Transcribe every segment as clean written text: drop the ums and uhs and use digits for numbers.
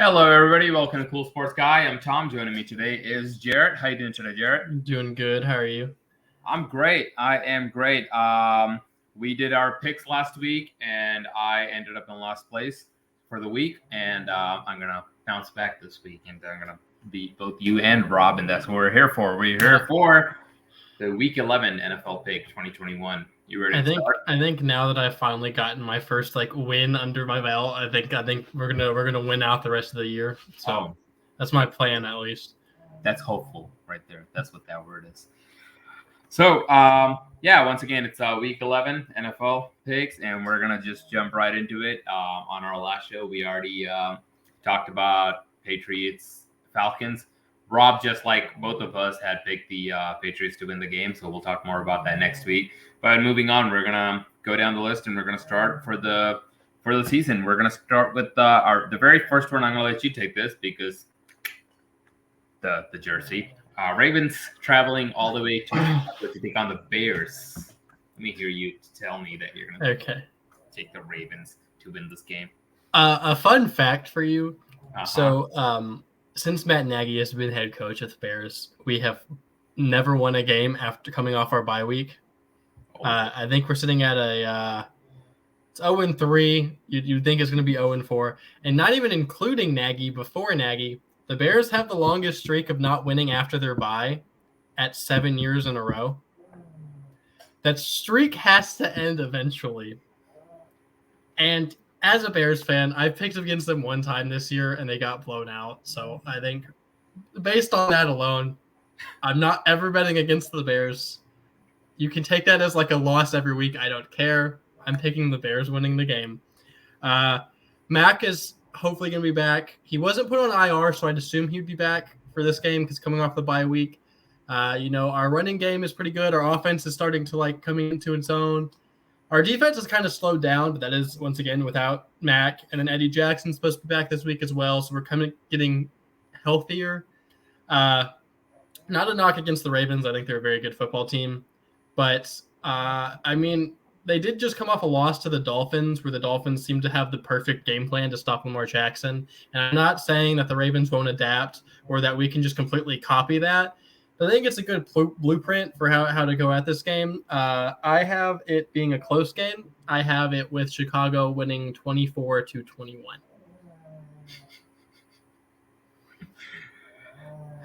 Hello, everybody. Welcome to Cool Sports Guy. I'm Tom. Joining me today is Jarrett. How you doing today, Jarrett? Doing good. How are you? I'm great. I am great. We did our picks last week, and I ended up in last place for the week. And I'm gonna bounce back this week, and I'm gonna beat both you and Rob, and that's what we're here for. We're here for the Week 11 NFL pick 2021. You ready to start? I think now that I've finally gotten my first win under my belt, I think we're gonna win out the rest of the year. So that's my plan at least. That's hopeful right there. That's what that word is. So, once again, it's Week 11 NFL picks, and we're going to just jump right into it. On our last show, we already talked about Patriots, Falcons. Rob, just like both of us, had picked the Patriots to win the game, so we'll talk more about that next week. But moving on, we're going to go down the list, and we're going to start for the season. We're going to start with the very first one. I'm going to let you take this because the jersey. Ravens traveling all the way to take on the Bears. Let me hear you tell me that you're going to take the Ravens to win this game. A fun fact for you. So, since Matt Nagy has been head coach of the Bears, we have never won a game after coming off our bye week. I think we're sitting at it's 0-3. You'd think it's going to be 0-4. And not even including Nagy, before Nagy, the Bears have the longest streak of not winning after their bye at 7 years in a row. That streak has to end eventually. And as a Bears fan, I picked against them one time this year, and they got blown out. So I think based on that alone, I'm not ever betting against the Bears. You can take that as like a loss every week. I don't care. I'm picking the Bears winning the game. Mac is hopefully going to be back. He wasn't put on IR, so I'd assume he'd be back for this game because coming off the bye week. Our running game is pretty good. Our offense is starting to coming into its own. Our defense is kind of slowed down, but that is once again without Mac. And then Eddie Jackson's supposed to be back this week as well, so we're getting healthier. Not a knock against the Ravens. I think they're a very good football team, but they did just come off a loss to the Dolphins, where the Dolphins seem to have the perfect game plan to stop Lamar Jackson. And I'm not saying that the Ravens won't adapt or that we can just completely copy that. But I think it's a good blueprint for how to go at this game. I have it being a close game. I have it with Chicago winning 24-21.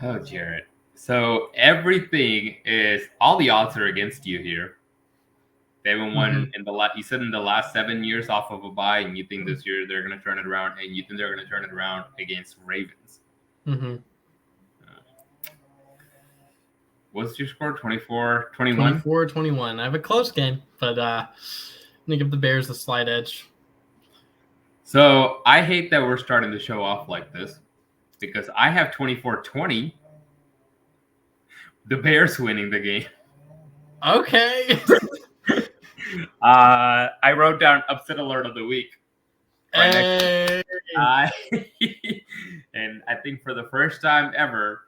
Oh, Jarrett. So all the odds are against you here. They haven't won you said in the last 7 years off of a bye, and you think this year they're going to turn it around, and you think they're going to turn it around against Ravens. What's your score? 24-21? 24-21. I have a close game, but I'm going to give the Bears the slight edge. So I hate that we're starting the show off like this because I have 24-20. The Bears winning the game. Okay. I wrote down upset alert of the week. Hey. And I think for the first time ever,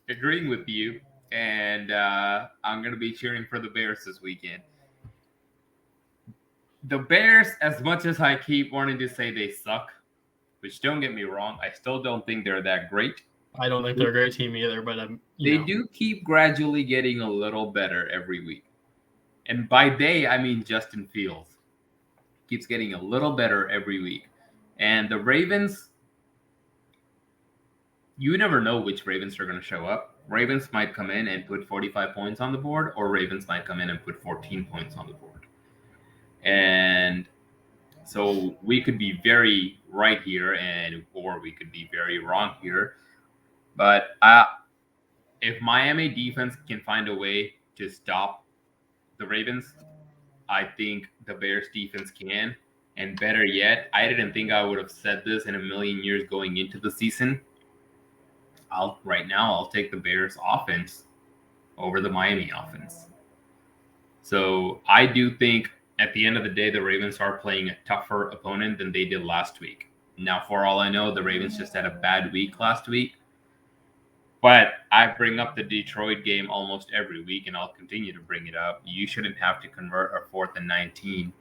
agreeing with you, and I'm going to be cheering for the Bears this weekend. The Bears, as much as I keep wanting to say they suck, which don't get me wrong, I still don't think they're that great. I don't think they're a great team either, but they do keep gradually getting a little better every week. And by they, I mean Justin Fields keeps getting a little better every week. And the Ravens, you never know which Ravens are going to show up. Ravens might come in and put 45 points on the board, or Ravens might come in and put 14 points on the board. And so we could be very right here, or we could be very wrong here. But if Miami defense can find a way to stop the Ravens, I think the Bears defense can. And better yet, I didn't think I would have said this in a million years going into the season. Right now, I'll take the Bears offense over the Miami offense. So I do think at the end of the day, the Ravens are playing a tougher opponent than they did last week. Now, for all I know, the Ravens just had a bad week last week. But I bring up the Detroit game almost every week, and I'll continue to bring it up. You shouldn't have to convert a 4th and 19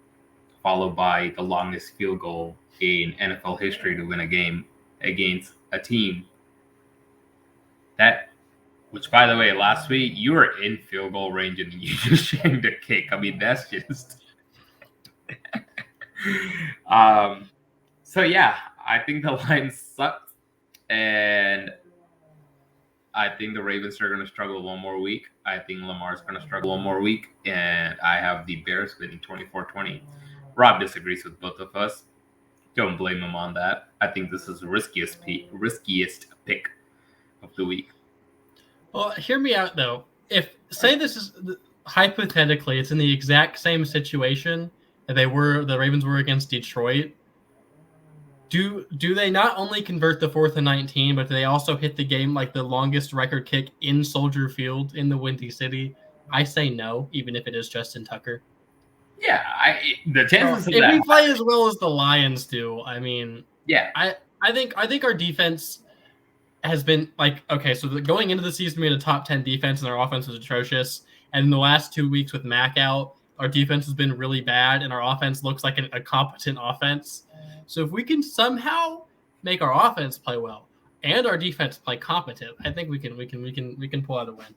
followed by the longest field goal in NFL history to win a game against a team that, which by the way, last week you were in field goal range and you just shanked a kick. I mean, that's just. So yeah, I think the Lions sucked, and I think the Ravens are going to struggle one more week. I think Lamar's going to struggle one more week, and I have the Bears winning 24-20. Rob disagrees with both of us. Don't blame him on that. I think this is the riskiest pick of the week. Well, hear me out though. If say this is hypothetically, it's in the exact same situation that the Ravens were against Detroit. Do they not only convert the 4th and 19, but do they also hit the game like the longest record kick in Soldier Field in the Windy City? I say no, even if it is Justin Tucker. Yeah, the chances of if that. we play as well as the Lions do, I mean, yeah, I think our defense has been like, okay, so going into the season, we had a top 10 defense and our offense was atrocious. And in the last 2 weeks with Mac out, our defense has been really bad and our offense looks like a competent offense. So if we can somehow make our offense play well and our defense play competent, I think we can pull out a win.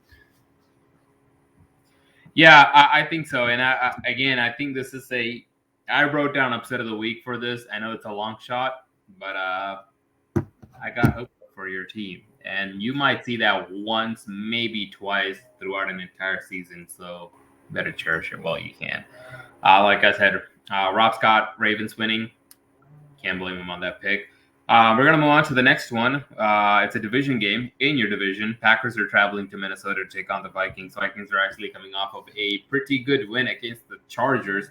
Yeah, I think so. And I think this is I wrote down upset of the week for this. I know it's a long shot, but I got hope for your team. And you might see that once, maybe twice throughout an entire season. So better cherish it while you can. Like I said, Rob Scott, Ravens winning. Can't blame him on that pick. We're going to move on to the next one. It's a division game in your division. Packers are traveling to Minnesota to take on the Vikings. Vikings are actually coming off of a pretty good win against the Chargers.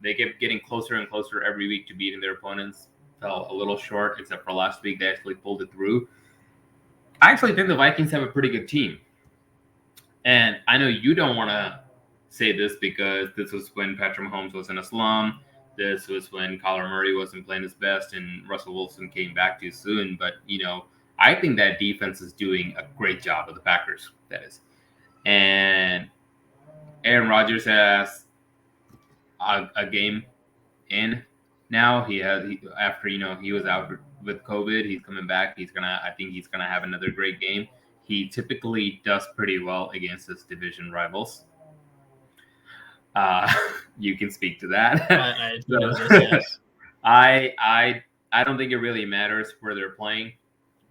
They kept getting closer and closer every week to beating their opponents. Fell a little short, except for last week. They actually pulled it through. I actually think the Vikings have a pretty good team. And I know you don't want to say this because this was when Patrick Mahomes was in a slum. This was when Kyler Murray wasn't playing his best and Russell Wilson came back too soon. But, I think that defense is doing a great job of the Packers, that is. And Aaron Rodgers has a game in now. After he was out with COVID, he's coming back. I think he's gonna have another great game. He typically does pretty well against his division rivals. You can speak to that. I know this, yes. I don't think it really matters where they're playing,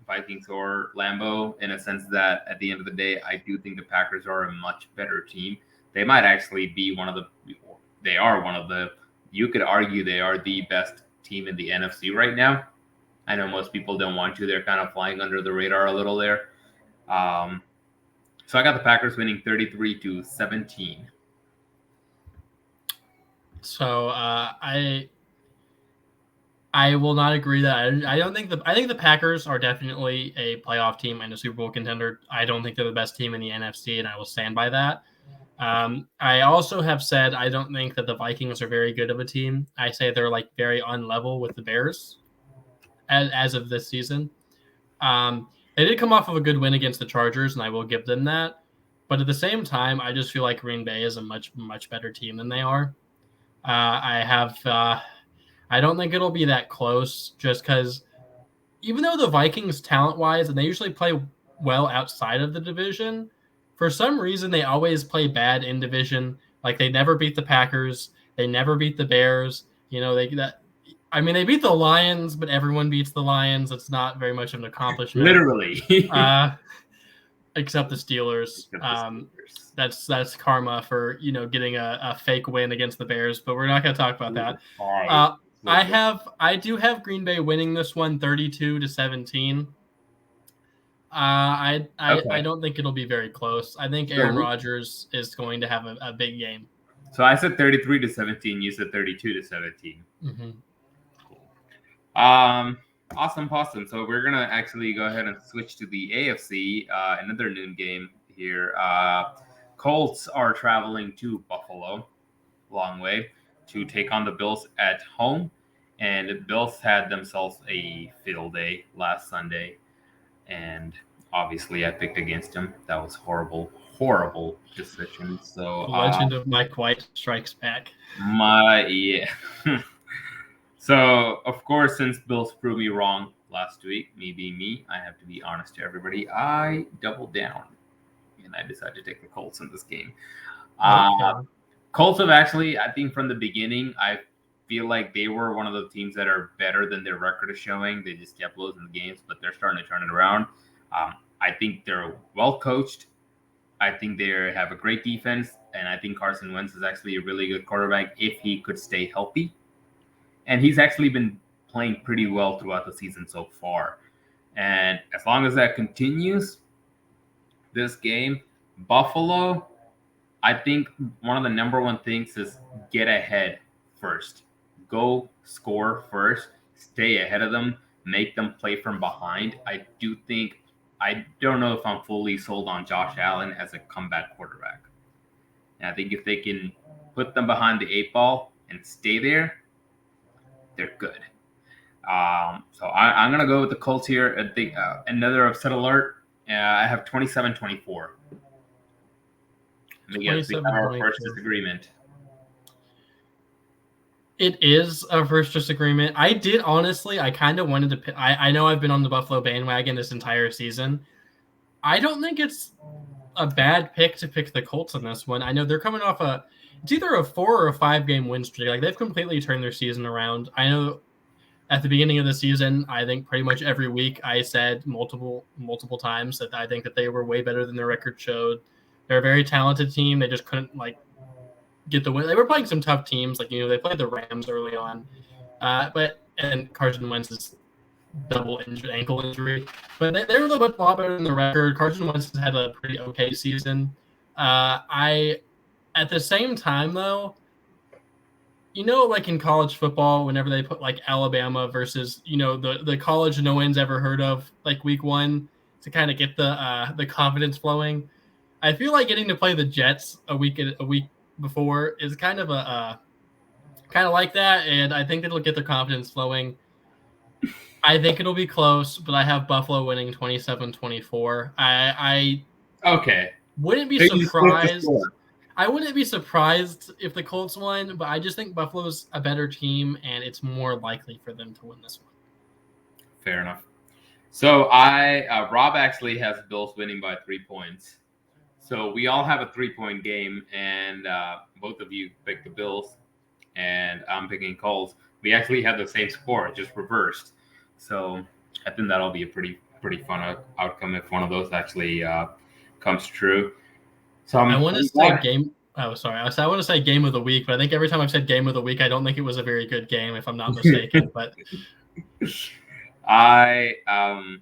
Vikings or Lambeau, in a sense that at the end of the day, I do think the Packers are a much better team. They might actually be you could argue they are the best team in the NFC right now. I know most people don't want to. They're kind of flying under the radar a little there. So I got the Packers winning 33-17. So I will not agree that I think the Packers are definitely a playoff team and a Super Bowl contender. I don't think they're the best team in the NFC, and I will stand by that. I also have said I don't think that the Vikings are very good of a team. I say they're like very on level with the Bears as of this season. They did come off of a good win against the Chargers, and I will give them that. But at the same time, I just feel like Green Bay is a much, much better team than they are. I don't think it'll be that close just because even though the Vikings talent-wise, and they usually play well outside of the division, for some reason they always play bad in division. Like they never beat the Packers. They never beat the Bears. They beat the Lions, but everyone beats the Lions. It's not very much of an accomplishment. Literally. Except the Steelers. That's karma for getting a fake win against the Bears, but we're not going to talk about that. I do have Green Bay winning this one 32-17. I don't think it'll be very close. I think Aaron Rodgers is going to have a big game. So I said 33-17. You said 32-17. Mm-hmm. Awesome. So we're gonna actually go ahead and switch to the AFC. Another noon game here. Colts are traveling to Buffalo, long way, to take on the Bills at home. And the Bills had themselves a field day last Sunday. And obviously I picked against them. That was horrible horrible decision. So Legend of Mike White strikes back. Yeah. So of course, since Bills proved me wrong last week, me being me, I have to be honest to everybody. I doubled down and I decided to take the Colts in this game. Okay. Colts have actually, I think from the beginning, I feel like they were one of the teams that are better than their record is showing. They just kept losing the games, but they're starting to turn it around. I think they're well coached. I think they have a great defense, and I think Carson Wentz is actually a really good quarterback if he could stay healthy. And he's actually been playing pretty well throughout the season so far. And as long as that continues, this game, Buffalo, I think one of the number one things is get ahead first. Go score first, stay ahead of them, make them play from behind. I don't know if I'm fully sold on Josh Allen as a comeback quarterback. And I think if they can put them behind the 8 ball and stay there, they're good. So I'm going to go with the Colts here. I think another upset alert. I have 27-24. We have our first disagreement. It is a first disagreement. I kind of wanted to pick. I know I've been on the Buffalo bandwagon this entire season. I don't think it's a bad pick to pick the Colts in this one. I know they're coming off it's either a 4 or a 5 game win streak. Like they've completely turned their season around. I know at the beginning of the season, I think pretty much every week I said multiple times that I think that they were way better than their record showed. They're a very talented team. They just couldn't get the win. They were playing some tough teams. They played the Rams early on. And Carson Wentz's double ankle injury. But they were a little bit better than the record. Carson Wentz has had a pretty okay season. At the same time, though, in college football, whenever they put Alabama versus, the college no one's ever heard of, week 1 to kind of get the confidence flowing. I feel like getting to play the Jets a week before is kind of like that, and I think it'll get the confidence flowing. I think it'll be close, but I have Buffalo winning 27-24. I wouldn't be surprised. I wouldn't be surprised if the Colts won, but I just think Buffalo's a better team, and it's more likely for them to win this one. Fair enough. So Rob actually has Bills winning by 3 points. So we all have a 3-point game, and both of you picked the Bills, and I'm picking Colts. We actually have the same score, just reversed. So I think that'll be a pretty fun outcome if one of those actually comes true. So I want to say game. Oh, sorry. I want to say game of the week, but I think every time I've said game of the week, I don't think it was a very good game, if I'm not mistaken. But I'm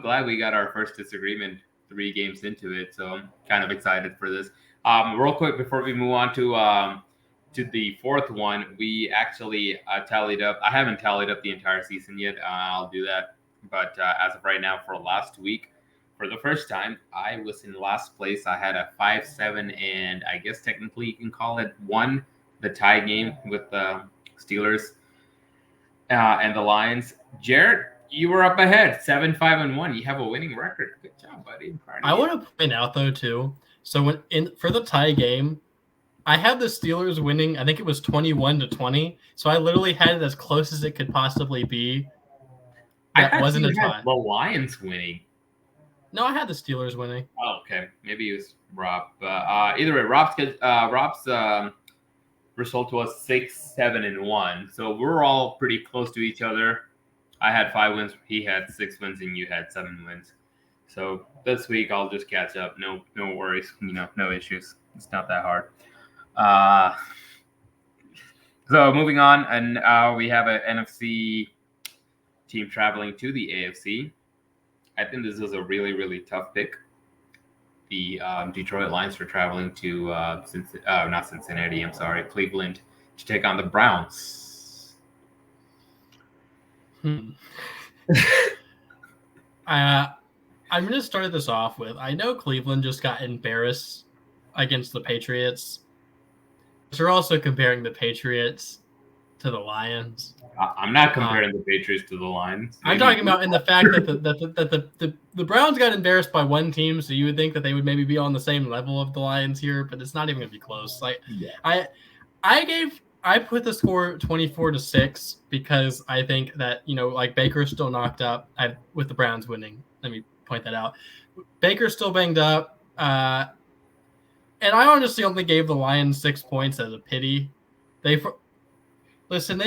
glad we got our first disagreement 3 games into it, so I'm kind of excited for this. Real quick before we move on to the 4th one, we actually tallied up. I haven't tallied up the entire season yet. I'll do that, but as of right now, for last week, for the first time, I was in last place. I had a 5-7, and I guess technically you can call it won the tie game with the Steelers and the Lions. Jared, you were up ahead, 7-5-1. You have a winning record. Good job, buddy. I want to point out though too. So for the tie game, I had the Steelers winning. I think it was 21-20. So I literally had it as close as it could possibly be. That wasn't a tie. The Lions winning. No, I had the Steelers winning. Oh, okay. Maybe it was Rob. Either way, Rob's result was 6-7-1. So we're all pretty close to each other. I had 5 wins. He had 6 wins, and you had 7 wins. So this week I'll just catch up. No worries. No issues. It's not that hard. So moving on, and we have an NFC team traveling to the AFC. I think this is a really, really tough pick. The Detroit Lions are traveling to not Cincinnati. I'm sorry, Cleveland to take on the Browns. I'm going to start this off with, I know Cleveland just got embarrassed against the Patriots. But you're also comparing the Patriots to the Lions. I'm not comparing the Patriots to the Lions. I'm talking about in the fact that the Browns got embarrassed by one team, so you would think that they would maybe be on the same level of the Lions here, but it's not even going to be close. Like, yeah. I put the score 24-6 because I think that, like Baker's still knocked up with the Browns winning. Let me point that out. Baker's still banged up. And I honestly only gave the Lions 6 points as a pity. They've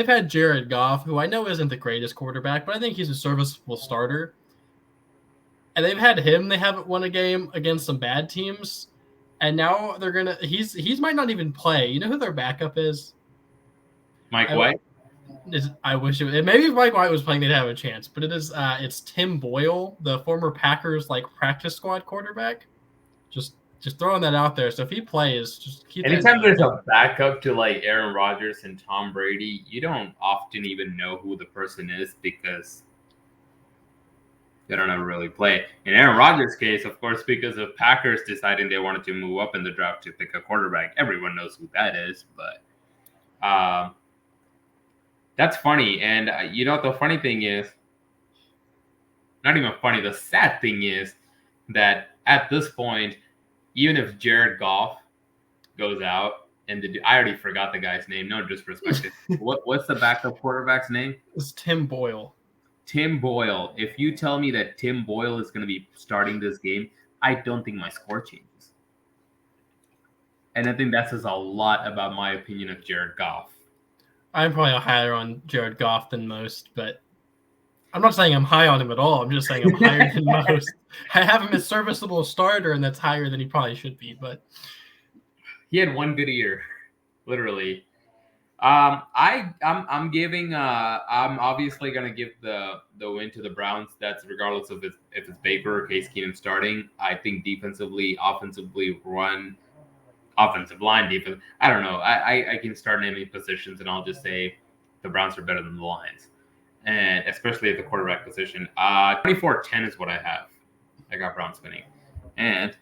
had Jared Goff, who I know isn't the greatest quarterback, but I think he's a serviceable starter. And they've had him. They haven't won a game against some bad teams. And now they're going to – he's might not even play. You know who their backup is? Mike White? I wish it was. Maybe if Mike White was playing, they'd have a chance. But it's Tim Boyle, the former Packers practice squad quarterback. Just throwing that out there. So if he plays, just keep. Anytime there's a backup to Aaron Rodgers and Tom Brady, you don't often even know who the person is because they don't ever really play. In Aaron Rodgers' case, of course, because of Packers deciding they wanted to move up in the draft to pick a quarterback, everyone knows who that is. But that's funny. And the funny thing is, not even funny, the sad thing is that at this point, even if Jared Goff goes out, and I already forgot the guy's name, no disrespect. What's the backup quarterback's name? It's Tim Boyle. Tim Boyle. If you tell me that Tim Boyle is going to be starting this game, I don't think my score changes. And I think that says a lot about my opinion of Jared Goff. I'm probably higher on Jared Goff than most, but I'm not saying I'm high on him at all. I'm just saying I'm higher than most. I have him as serviceable starter, and that's higher than he probably should be. But he had one good year, literally. I'm obviously gonna give the win to the Browns. That's regardless of if it's Baker or Case Keenum starting. I think defensively, offensively, offensive line defense. I don't know. I can start naming positions, and I'll just say the Browns are better than the Lions, and especially at the quarterback position. 24-10 is what I have. I got Browns winning, and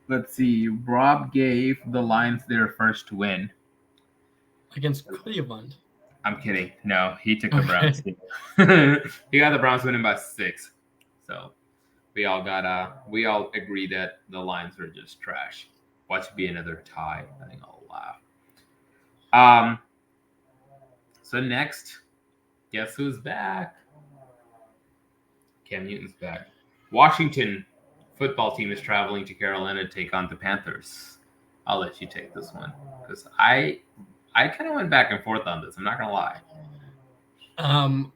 let's see. Rob gave the Lions their first win against Cleveland. I'm kidding. No, he took the Browns. He got the Browns winning by 6. So we all agree that the Lions are just trash. Watch it be another tie. I think I'll laugh. So next, guess who's back? Cam Newton's back. Washington football team is traveling to Carolina to take on the Panthers. I'll let you take this one because I kind of went back and forth on this. I'm not gonna lie.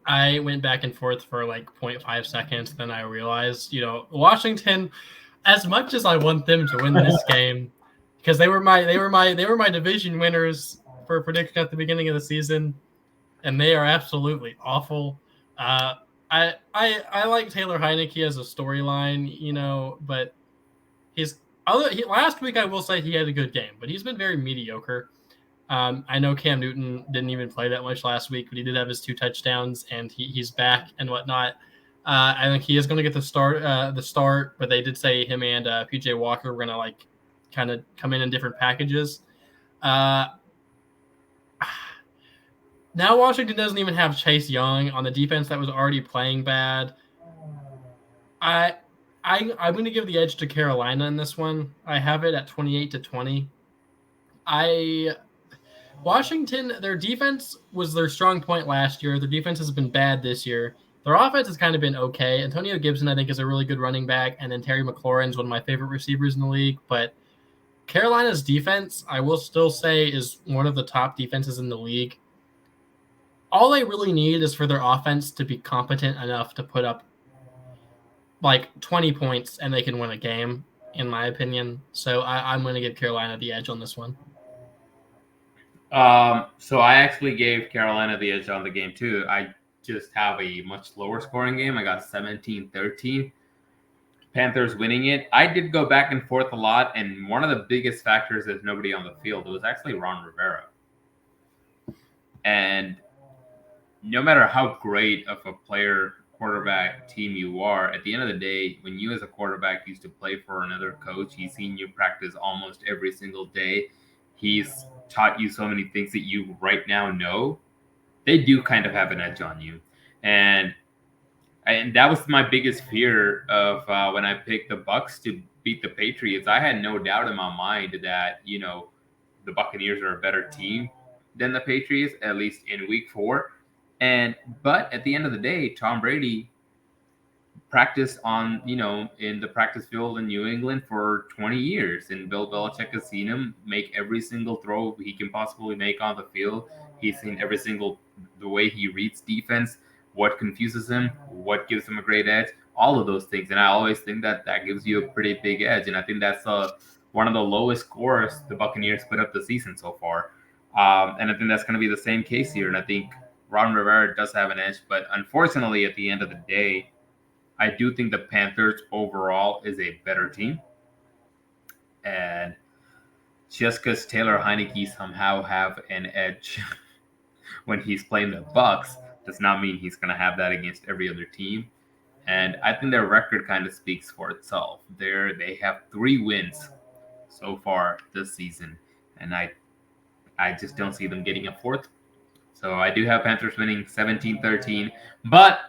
I went back and forth for 0.5 seconds. Then I realized, Washington, as much as I want them to win this game, because they were my division winners for prediction at the beginning of the season, and they are absolutely awful. I like Taylor Heineke as a storyline, but last week I will say he had a good game, but he's been very mediocre. I know Cam Newton didn't even play that much last week, but he did have his 2 touchdowns, and he's back and whatnot. I think he is going to get the start, but they did say him and PJ Walker were going to kind of come in different packages. Now Washington doesn't even have Chase Young on the defense that was already playing bad. I'm going to give the edge to Carolina in this one. I have it at 28-20. Washington, their defense was their strong point last year. Their defense has been bad this year. Their offense has kind of been okay. Antonio Gibson, I think, is a really good running back, and then Terry McLaurin's one of my favorite receivers in the league. But Carolina's defense, I will still say, is one of the top defenses in the league. All they really need is for their offense to be competent enough to put up 20 points, and they can win a game, in my opinion. So I'm going to give Carolina the edge on this one. So I actually gave Carolina the edge on the game too. I just have a much lower scoring game. I got 17-13. Panthers winning it. I did go back and forth a lot, and one of the biggest factors is nobody on the field. It was actually Ron Rivera. And no matter how great of a player, quarterback, team you are, at the end of the day, when you as a quarterback used to play for another coach, he's seen you practice almost every single day. He's taught you so many things that you right now know. they do kind of have an edge on you, and that was my biggest fear of when I picked the Bucks to beat the Patriots. I had no doubt in my mind that the Buccaneers are a better team than the Patriots, at least in Week 4. But at the end of the day, Tom Brady practiced on in the practice field in New England for 20 years, and Bill Belichick has seen him make every single throw he can possibly make on the field. He's seen every single the way he reads defense, what confuses him, what gives him a great edge, all of those things. And I always think that gives you a pretty big edge, and I think that's one of the lowest scores the Buccaneers put up the season so far. And I think that's going to be the same case here. And I think Ron Rivera does have an edge, but unfortunately, at the end of the day, I do think the Panthers overall is a better team. And just because Taylor Heineke somehow have an edge when he's playing the Bucks does not mean he's going to have that against every other team. And I think their record kind of speaks for itself. They have 3 wins so far this season, and I just don't see them getting a 4th. So I do have Panthers winning 17-13, but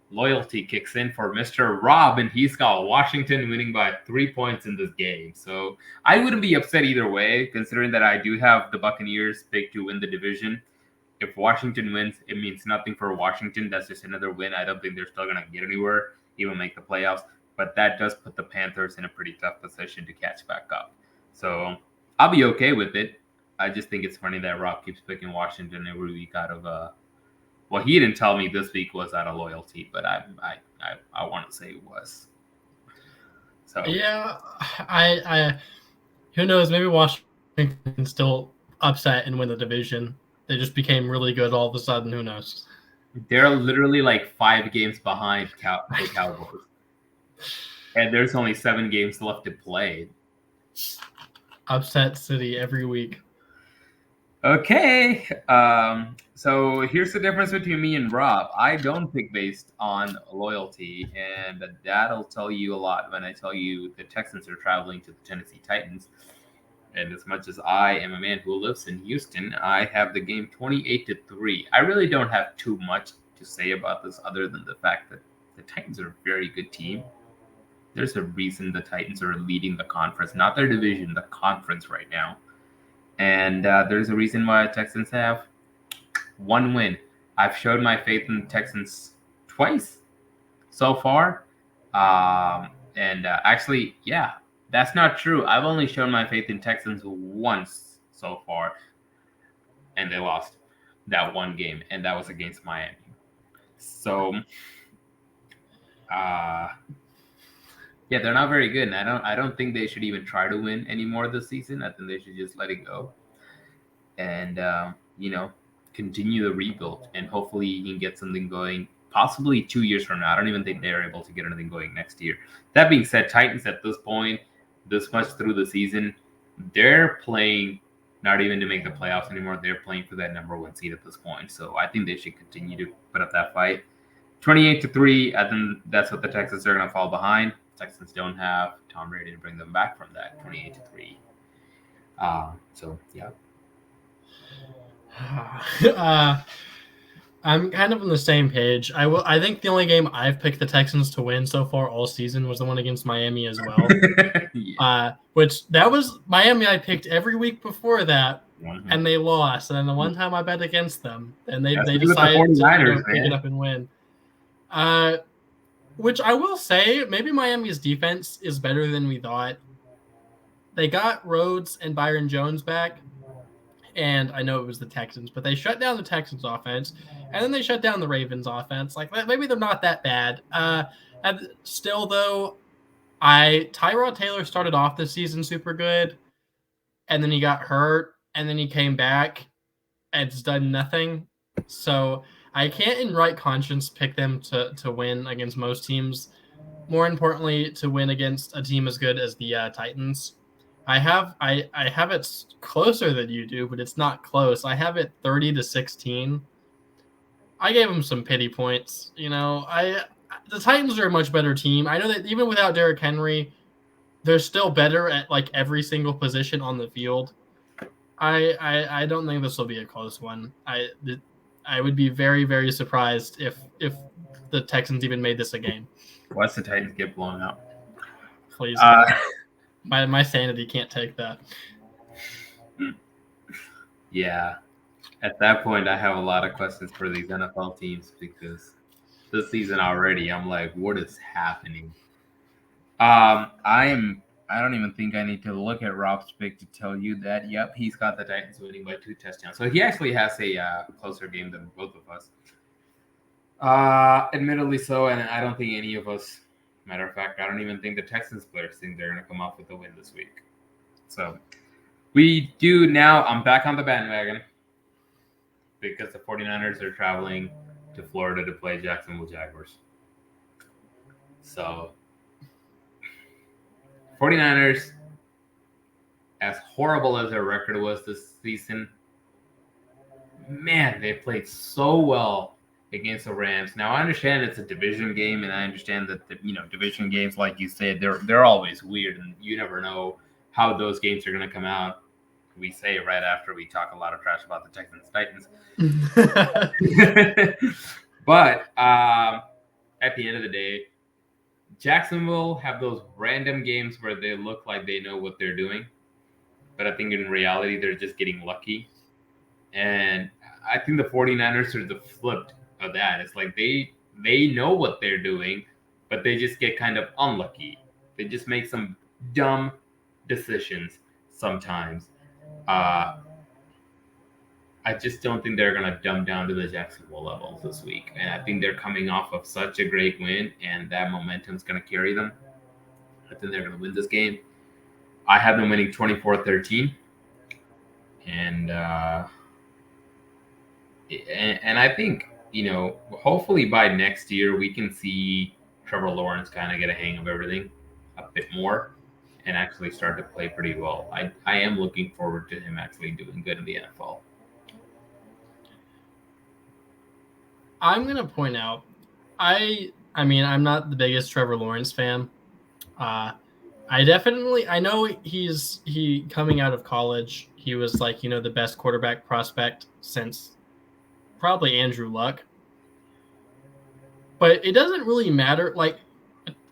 loyalty kicks in for Mr. Rob, and he's got Washington winning by 3 points in this game. So I wouldn't be upset either way, considering that I do have the Buccaneers picked to win the division. If Washington wins, it means nothing for Washington. That's just another win. I don't think they're still going to get anywhere, even make the playoffs. But that does put the Panthers in a pretty tough position to catch back up. So I'll be okay with it. I just think it's funny that Rob keeps picking Washington every week out of well, he didn't tell me this week was out of loyalty, but I want to say it was. So yeah, I who knows? Maybe Washington still upset and win the division. They just became really good all of a sudden. Who knows? They're literally like 5 games behind the Cowboys, and there's only 7 games left to play. Upset city every week. Okay, so here's the difference between me and Rob. I don't pick based on loyalty, and that'll tell you a lot when I tell you the Texans are traveling to the Tennessee Titans. And as much as I am a man who lives in Houston, I have the game 28-3. I really don't have too much to say about this other than the fact that the Titans are a very good team. There's a reason the Titans are leading the conference, not their division, the conference right now. And there's a reason why Texans have 1 win. I've showed my faith in the Texans twice so far. Actually, yeah, that's not true. I've only shown my faith in Texans once so far. And they lost that 1 game, and that was against Miami. So, yeah, they're not very good, and I don't think they should even try to win anymore this season. I think they should just let it go, and continue the rebuild, and hopefully you can get something going. Possibly 2 years from now. I don't even think they're able to get anything going next year. That being said, Titans at this point, this much through the season, they're playing not even to make the playoffs anymore. They're playing for that number 1 seed at this point. So I think they should continue to put up that fight. 28-3. I think that's what the Texans are going to fall behind. Texans don't have Tom Brady to bring them back from that 28-3. So yeah. I'm kind of on the same page. I think the only game I've picked the Texans to win so far all season was the one against Miami as well. Yeah. Which that was Miami I picked every week before that, and they lost. And then the one time I bet against them, and they decided to pick it up and win. Which I will say, maybe Miami's defense is better than we thought. They got Rhodes and Byron Jones back, and I know it was the Texans, but they shut down the Texans offense, and then they shut down the Ravens offense. Like, maybe they're not that bad. And still, though, Tyrod Taylor started off the season super good, and then he got hurt, and then he came back, and it's done nothing. So I can't in right conscience pick them to win against most teams. More importantly, to win against a team as good as the Titans. I have it closer than you do, but it's not close. I have it 30-16. I gave them some pity points. The Titans are a much better team. I know that even without Derrick Henry, they're still better at like every single position on the field. I don't think this will be a close one. I would be very, very surprised if the Texans even made this a game. Watch the Titans get blown out. Please God. My sanity can't take that. Yeah. At that point, I have a lot of questions for these NFL teams because this season already, I'm like, what is happening? I don't even think I need to look at Rob's pick to tell you that. Yep, he's got the Titans winning by 2 touchdowns. So he actually has a closer game than both of us. Admittedly so, and I don't think any of us. Matter of fact, I don't even think the Texans players think they're going to come up with a win this week. So we do now. I'm back on the bandwagon because the 49ers are traveling to Florida to play Jacksonville Jaguars. So 49ers, as horrible as their record was this season, man, they played so well against the Rams. Now I understand it's a division game, and I understand that division games, like you said, they're always weird, and you never know how those games are going to come out. We say it right after we talk a lot of trash about the Texans Titans. But at the end of the day, Jacksonville have those random games where they look like they know what they're doing, but I think in reality they're just getting lucky. And I think the 49ers are the flip of that. It's like they know what they're doing, but they just get kind of unlucky. They just make some dumb decisions sometimes. I just don't think they're going to dumb down to the Jacksonville levels this week. And I think they're coming off of such a great win, and that momentum is going to carry them. I think they're going to win this game. I have them winning 24-13. And I think, hopefully by next year we can see Trevor Lawrence kind of get a hang of everything a bit more and actually start to play pretty well. I am looking forward to him actually doing good in the NFL. I'm going to point out, I mean, I'm not the biggest Trevor Lawrence fan. I know he coming out of college, he was like, the best quarterback prospect since probably Andrew Luck. But it doesn't really matter. Like,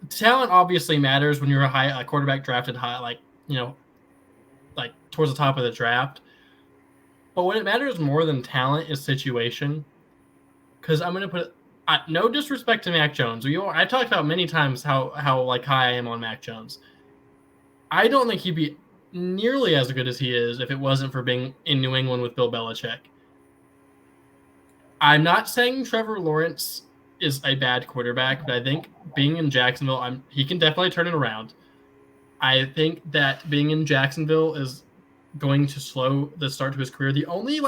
talent obviously matters when you're a quarterback drafted high, like towards the top of the draft. But what it matters more than talent is situation. Because I'm going to put no disrespect to Mac Jones. I talked about many times how high I am on Mac Jones. I don't think he'd be nearly as good as he is if it wasn't for being in New England with Bill Belichick. I'm not saying Trevor Lawrence is a bad quarterback, but I think being in Jacksonville, he can definitely turn it around. I think that being in Jacksonville is going to slow the start to his career. The only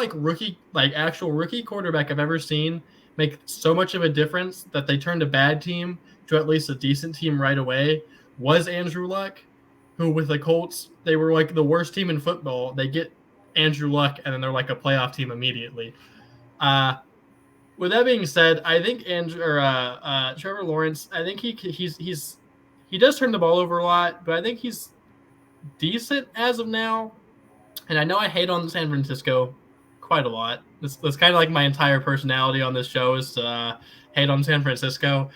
actual rookie quarterback I've ever seen make so much of a difference that they turned a bad team to at least a decent team right away was Andrew Luck, who with the Colts, they were like the worst team in football. They get Andrew Luck, and then they're like a playoff team immediately. With that being said, I think Trevor Lawrence, I think he does turn the ball over a lot, but I think he's decent as of now. And I know I hate on San Francisco quite a lot. That's kind of like my entire personality on this show is to hate on San Francisco.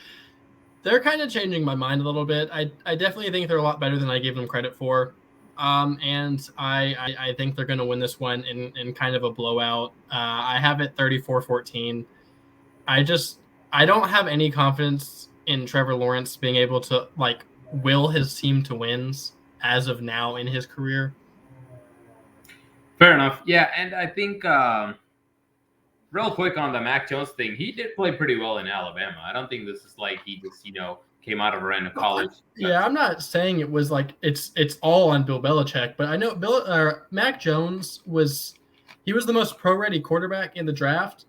They're kind of changing my mind a little bit. I definitely think they're a lot better than I gave them credit for. And I think they're going to win this one in kind of a blowout. I have it 34-14. I don't have any confidence in Trevor Lawrence being able to will his team to wins as of now in his career. Fair enough. Yeah, and I think real quick on the Mac Jones thing, he did play pretty well in Alabama. I don't think this is like he just, came out of a random college. Yeah, I'm not saying it was like it's all on Bill Belichick, but I know Mac Jones was the most pro-ready quarterback in the draft,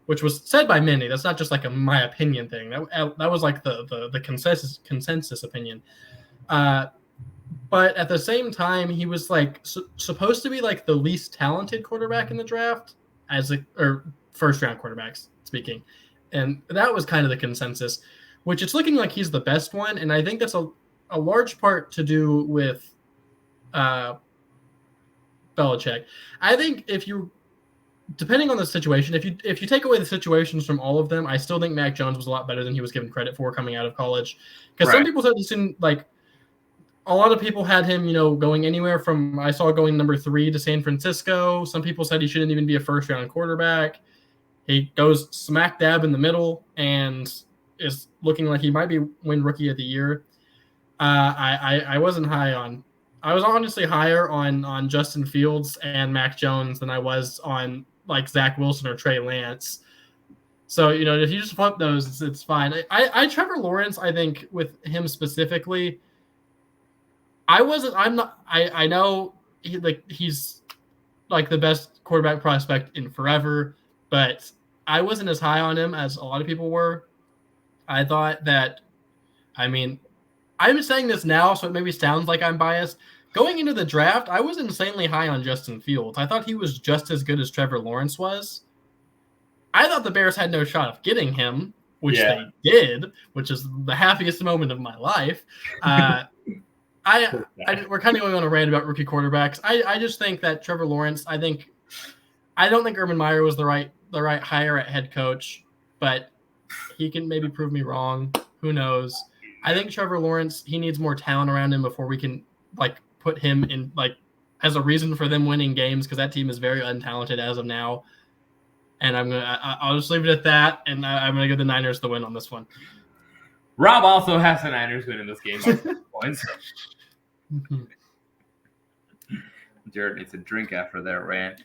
which was said by many. That's not just like my opinion thing. That was like the consensus opinion. But at the same time, he was supposed to be like the least talented quarterback in the draft or first round quarterbacks speaking. And that was kind of the consensus, which it's looking like he's the best one. And I think that's a large part to do with Belichick. I think depending on the situation, if you take away the situations from all of them, I still think Mac Jones was a lot better than he was given credit for coming out of college. Because some people said this in like a lot of people had him, going anywhere from I saw going number 3 to San Francisco. Some people said he shouldn't even be a first-round quarterback. He goes smack dab in the middle and is looking like he might win Rookie of the Year. I wasn't high on. I was honestly higher on Justin Fields and Mac Jones than I was on like Zach Wilson or Trey Lance. So if you just flip those, it's fine. I Trevor Lawrence, I think with him specifically, I know he's like the best quarterback prospect in forever, but I wasn't as high on him as a lot of people were. I thought that, I'm saying this now, so it maybe sounds like I'm biased. Going into the draft, I was insanely high on Justin Fields. I thought he was just as good as Trevor Lawrence was. I thought the Bears had no shot of getting him, which they did, which is the happiest moment of my life. We're kind of going on a rant about rookie quarterbacks. I just think that Trevor Lawrence, I don't think Urban Meyer was the right hire at head coach, but he can maybe prove me wrong. Who knows? I think Trevor Lawrence, he needs more talent around him before we can put him in as a reason for them winning games, because that team is very untalented as of now. And I'll just leave it at that, and I'm gonna give the Niners the win on this one. Rob also has the Niners winning this game by 6 points. Jared needs a drink after that rant.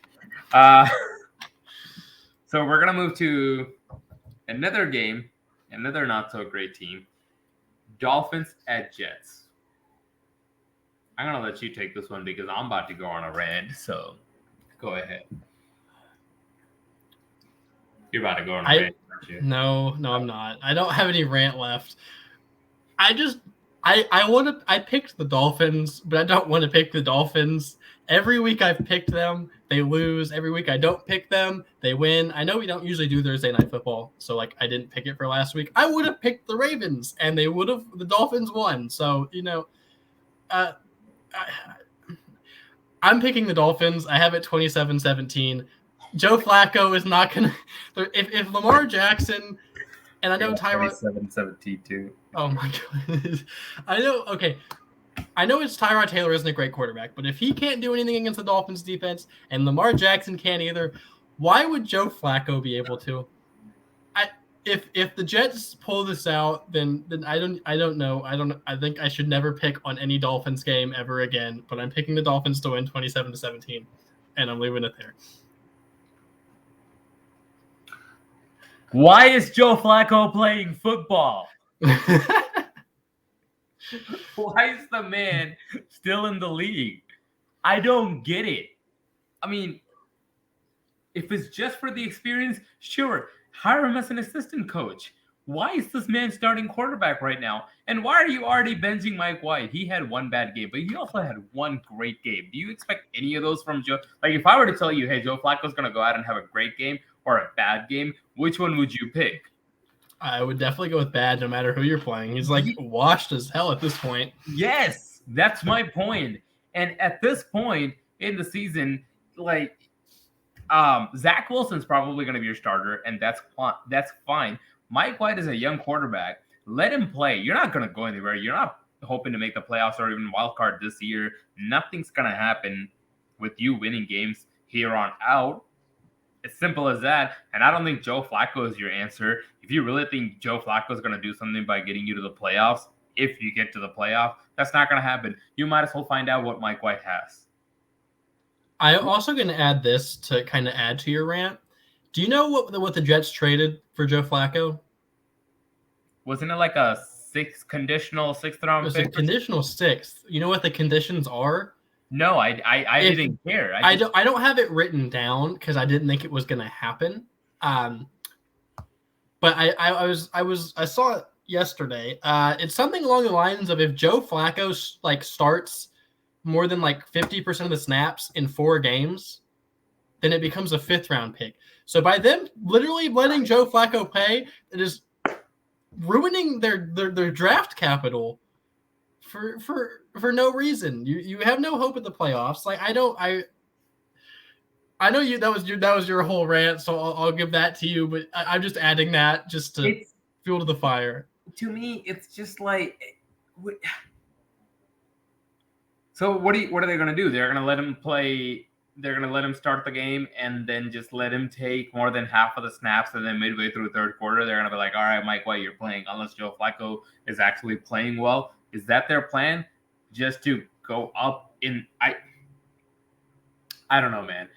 So we're gonna move to another game, another not so great team. Dolphins at Jets. I'm gonna let you take this one because I'm about to go on a rant. So go ahead. You're about to go on a rant, aren't you? No, I'm not. I don't have any rant left. I picked the Dolphins, but I don't want to pick the Dolphins. Every week I've picked them, they lose. Every week I don't pick them, they win. I know we don't usually do Thursday Night Football, so I didn't pick it for last week. I would have picked the Ravens, and the Dolphins won. So I'm picking the Dolphins. I have it 27-17. Joe Flacco is not going to – if Lamar Jackson – and I know Tyrod – 27-17 too. Oh, my God. I know it's Tyrod Taylor isn't a great quarterback, but if he can't do anything against the Dolphins defense and Lamar Jackson can't either, why would Joe Flacco be able to? If the Jets pull this out, then I don't know. I think I should never pick on any Dolphins game ever again, but I'm picking the Dolphins to win 27-17, and I'm leaving it there. Why is Joe Flacco playing football? Why is the man still in the league? I don't get it. I mean, if it's just for the experience, sure, hire him as an assistant coach. Why is this man starting quarterback right now? And why are you already benching Mike White? He had one bad game, but he also had one great game. Do you expect any of those from Joe? If I were to tell you, hey, Joe Flacco's going to go out and have a great game or a bad game, which one would you pick? I would definitely go with bad no matter who you're playing. He's washed as hell at this point. Yes, that's my point. And at this point in the season, Zach Wilson's probably going to be your starter, and that's fine. Mike White is a young quarterback. Let him play. You're not going to go anywhere. You're not hoping to make the playoffs or even wild card this year. Nothing's going to happen with you winning games here on out. As simple as that. And I don't think Joe Flacco is your answer. If you really think Joe Flacco is going to do something by getting you to the playoffs, if you get to the playoff, that's not going to happen. You might as well find out what Mike White has. I'm also going to add this to kind of add to your rant. Do you know what the Jets traded for Joe Flacco? Wasn't it like a conditional sixth round pick? It was a conditional sixth. You know what the conditions are? No, I didn't care. I don't have it written down because I didn't think it was going to happen. But I saw it yesterday. It's something along the lines of if Joe Flacco starts more than 50% of the snaps in 4 games, then it becomes a 5th round pick. So by them literally letting Joe Flacco play, it is ruining their draft capital for no reason. You have no hope at the playoffs. I know you. That was your whole rant, so I'll give that to you. But I'm just adding that just to fuel to the fire. To me, it's just like. So what are they going to do? They're going to let him play. They're going to let him start the game and then just let him take more than half of the snaps, and then midway through the third quarter, they're going to be like, "All right, Mike White, you're playing." Unless Joe Flacco is actually playing well, is that their plan? Just to go up in I don't know, man.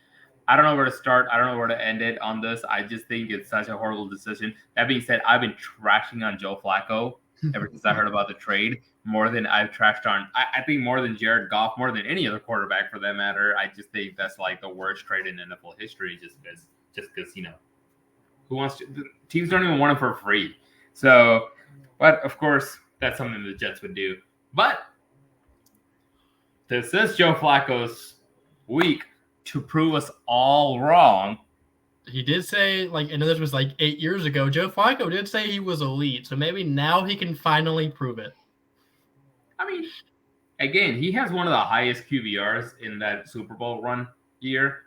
I don't know where to start. I don't know where to end it on this. I just think it's such a horrible decision. That being said, I've been trashing on Joe Flacco ever since I heard about the trade, more than I've trashed on. I think more than Jared Goff, more than any other quarterback for that matter. I just think that's like the worst trade in NFL history, just because who wants to? The teams don't even want him for free. So, but of course, that's something the Jets would do. But this is Joe Flacco's week to prove us all wrong. He did say, like, I know this was like 8 years ago, Joe Flacco did say he was elite, so maybe now he can finally prove it. I mean, again, he has one of the highest QBRs in that Super Bowl run year.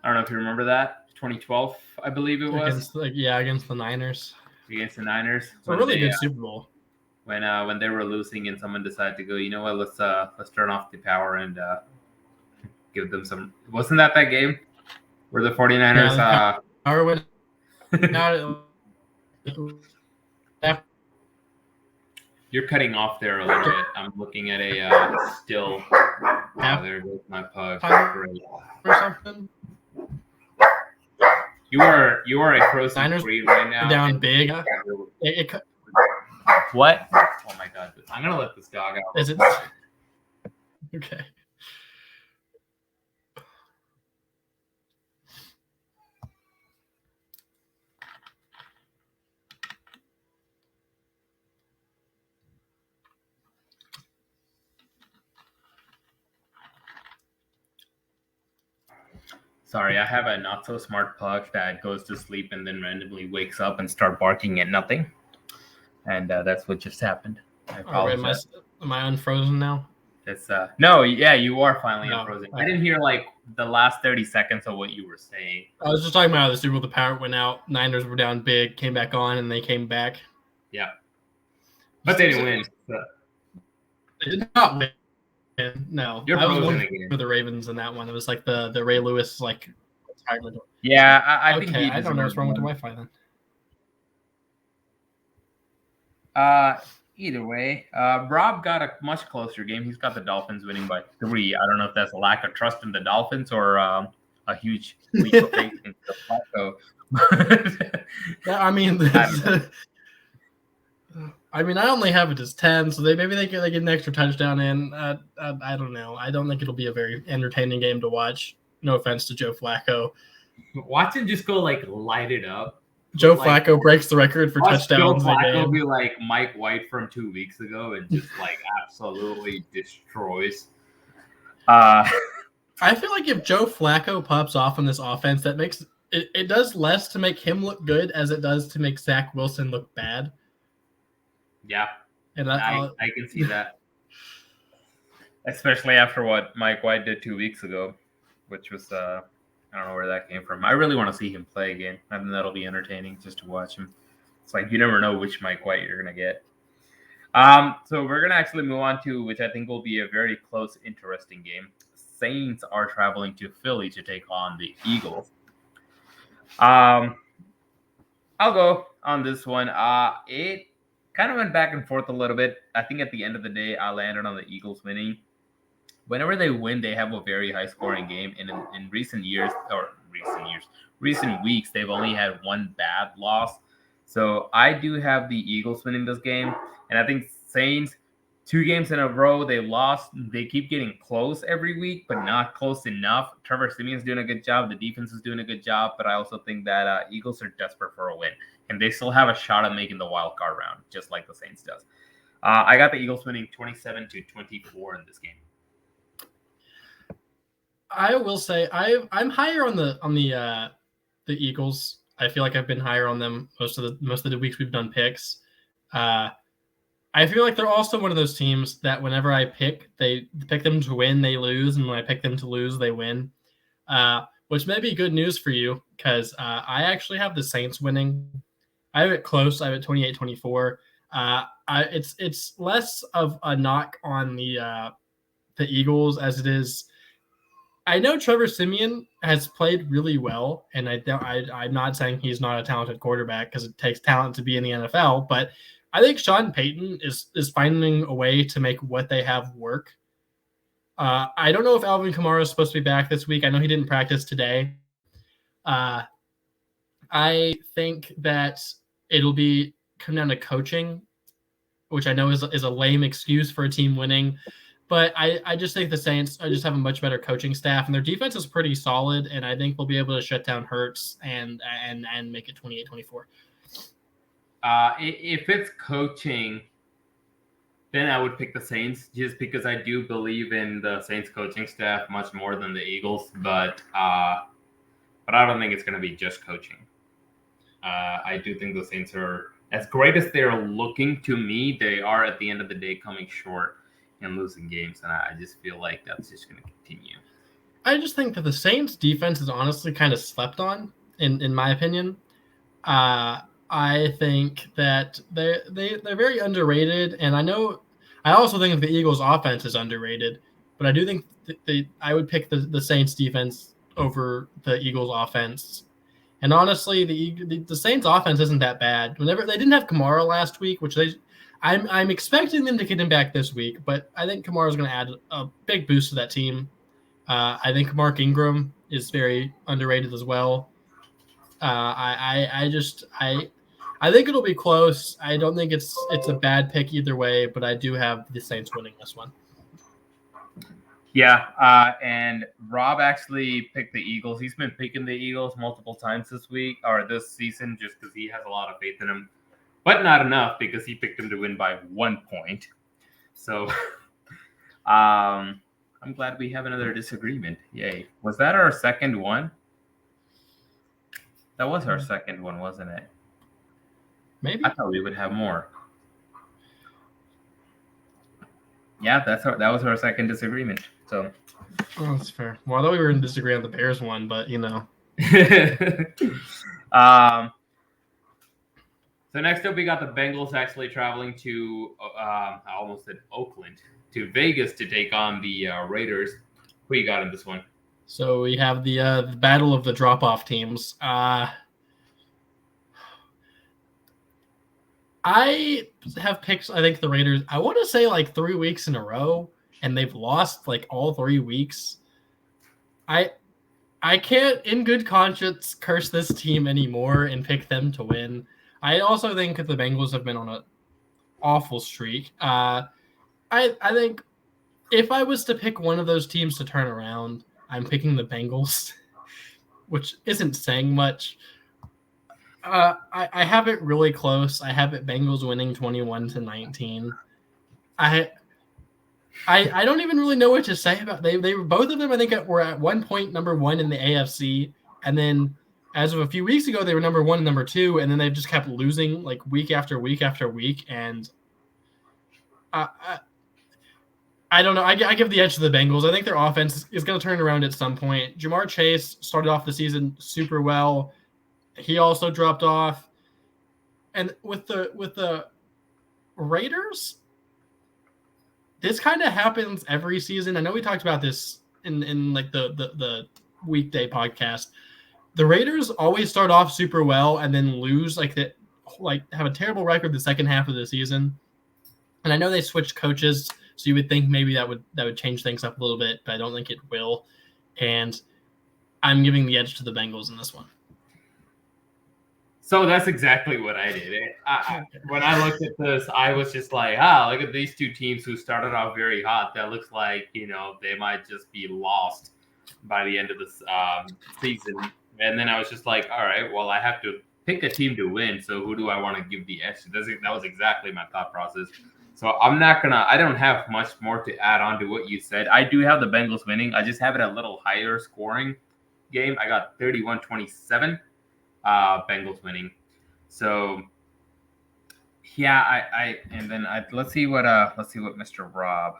I don't know if you remember that. 2012, I believe it was. Against the Niners. Against the Niners. It's a really good Super Bowl. When they were losing and someone decided to go, you know what, let's turn off the power and give them some. Wasn't that game where the 49ers power went You're cutting off there a little bit. I'm looking at a still. Oh, there goes my pug. Great. Or something. You are a frozen Niners free right now. Down big. What? Oh my god! I'm gonna let this dog out. Is it? Okay. Sorry, I have a not so smart pug that goes to sleep and then randomly wakes up and start barking at nothing, and that's what just happened. I apologize. Am I unfrozen now? It's no, yeah, you are finally unfrozen. I didn't hear like the last 30 seconds of what you were saying. I was just talking about how the Super Bowl, the power went out, Niners were down big, came back on, and they came back. Yeah, but they didn't win. So. They did not win. No, You're I was frozen one again. for the Ravens in that one. It was like the Ray Lewis like. Yeah, I think. Okay, I don't know what's wrong with the Wi-Fi then. Either way, Rob got a much closer game. He's got the Dolphins winning by 3. I don't know if that's a lack of trust in the Dolphins or a huge leap of faith in Flacco. Yeah, I mean, I only have it as 10, so maybe they get an extra touchdown in. I don't know. I don't think it'll be a very entertaining game to watch. No offense to Joe Flacco. Watch him just go light it up. Joe Flacco breaks the record for touchdowns in a game. Flacco be like Mike White from 2 weeks ago and just absolutely destroys. I feel like if Joe Flacco pops off in this offense, that makes it does less to make him look good as it does to make Zach Wilson look bad. Yeah, and I can see that, especially after what Mike White did 2 weeks ago, which was I don't know where that came from. I really want to see him play again. I think that'll be entertaining just to watch him. It's like you never know which Mike White you're gonna get. So we're gonna actually move on to which I think will be a very close, interesting game. Saints are traveling to Philly to take on the Eagles. I'll go on this one. It kind of went back and forth a little bit. I think at the end of the day, I landed on the Eagles winning. Whenever they win, they have a very high-scoring game. And in recent weeks, they've only had one bad loss. So I do have the Eagles winning this game. And I think Saints, 2 games in a row, they lost. They keep getting close every week, but not close enough. Trevor Siemian's doing a good job. The defense is doing a good job. But I also think that Eagles are desperate for a win. And they still have a shot at making the wild card round, just like the Saints does. I got the Eagles winning 27-24 in this game. I will say I'm higher on the Eagles. I feel like I've been higher on them most of the weeks we've done picks. I feel like they're also one of those teams that whenever I pick them to win, they lose, and when I pick them to lose, they win. which may be good news for you because I actually have the Saints winning. I have it close. I have it 28-24. It's less of a knock on the Eagles as it is. I know Trevor Siemian has played really well, and I'm not saying he's not a talented quarterback because it takes talent to be in the NFL, but I think Sean Payton is finding a way to make what they have work. I don't know if Alvin Kamara is supposed to be back this week. I know he didn't practice today. I think that it'll come down to coaching, which I know is a lame excuse for a team winning. But I just think the Saints just have a much better coaching staff, and their defense is pretty solid, and I think they'll be able to shut down Hurts and make it 28-24. If it's coaching, then I would pick the Saints just because I do believe in the Saints coaching staff much more than the Eagles. But I don't think it's going to be just coaching. I do think the Saints are, as great as they're looking to me, they are at the end of the day coming short and losing games, and I just feel like that's just going to continue. I just think that the Saints defense is honestly kind of slept on, in my opinion. I think that they're very underrated, and I also think the Eagles offense is underrated, but I do think I would pick the Saints defense over the Eagles offense. And honestly, the Saints offense isn't that bad. Whenever they didn't have Kamara last week, which I'm expecting them to get him back this week, but I think Kamara is going to add a big boost to that team. I think Mark Ingram is very underrated as well. I think it'll be close. I don't think it's a bad pick either way, but I do have the Saints winning this one. Yeah, and Rob actually picked the Eagles. He's been picking the Eagles multiple times this season just because he has a lot of faith in them. But not enough because he picked them to win by 1 point. So I'm glad we have another disagreement. Yay. Was that our second one? That was our second one, wasn't it? Maybe. I thought we would have more. Yeah, that was our second disagreement. So that's fair. Well, I thought we were in disagree on the Bears one, but you know. So next up, we got the Bengals actually traveling to I almost said Oakland, to Vegas to take on the Raiders. Who you got in this one? So we have the battle of the drop-off teams. I have picked, I think, the Raiders, I want to say like 3 weeks in a row, and they've lost like all 3 weeks. I can't, in good conscience, curse this team anymore and pick them to win. I also think that the Bengals have been on an awful streak. I think if I was to pick one of those teams to turn around, I'm picking the Bengals, which isn't saying much. I have it really close. I have it Bengals winning 21-19. I don't even really know what to say about they were both of them. I think were at one point number 1 in the AFC, and then as of a few weeks ago they were number 1 and number 2, and then they've just kept losing like week after week after week. And I don't know. I give the edge to the Bengals. I think their offense is going to turn around at some point. Jamar Chase started off the season super well. He also dropped off, and with the Raiders, this kind of happens every season. I know we talked about this in like the weekday podcast. The Raiders always start off super well and then lose like have a terrible record the second half of the season. And I know they switched coaches, so you would think maybe that would change things up a little bit, but I don't think it will. And I'm giving the edge to the Bengals in this one. So that's exactly what I did. When I looked at this, I was just like, look at these two teams who started off very hot. That looks like, they might just be lost by the end of this season. And then I was just like, all right, well, I have to pick a team to win. So who do I want to give the edge to? That was exactly my thought process. So I don't have much more to add on to what you said. I do have the Bengals winning. I just have it a little higher scoring game. I got 31-27. Bengals winning. So yeah, let's see what Mr. Rob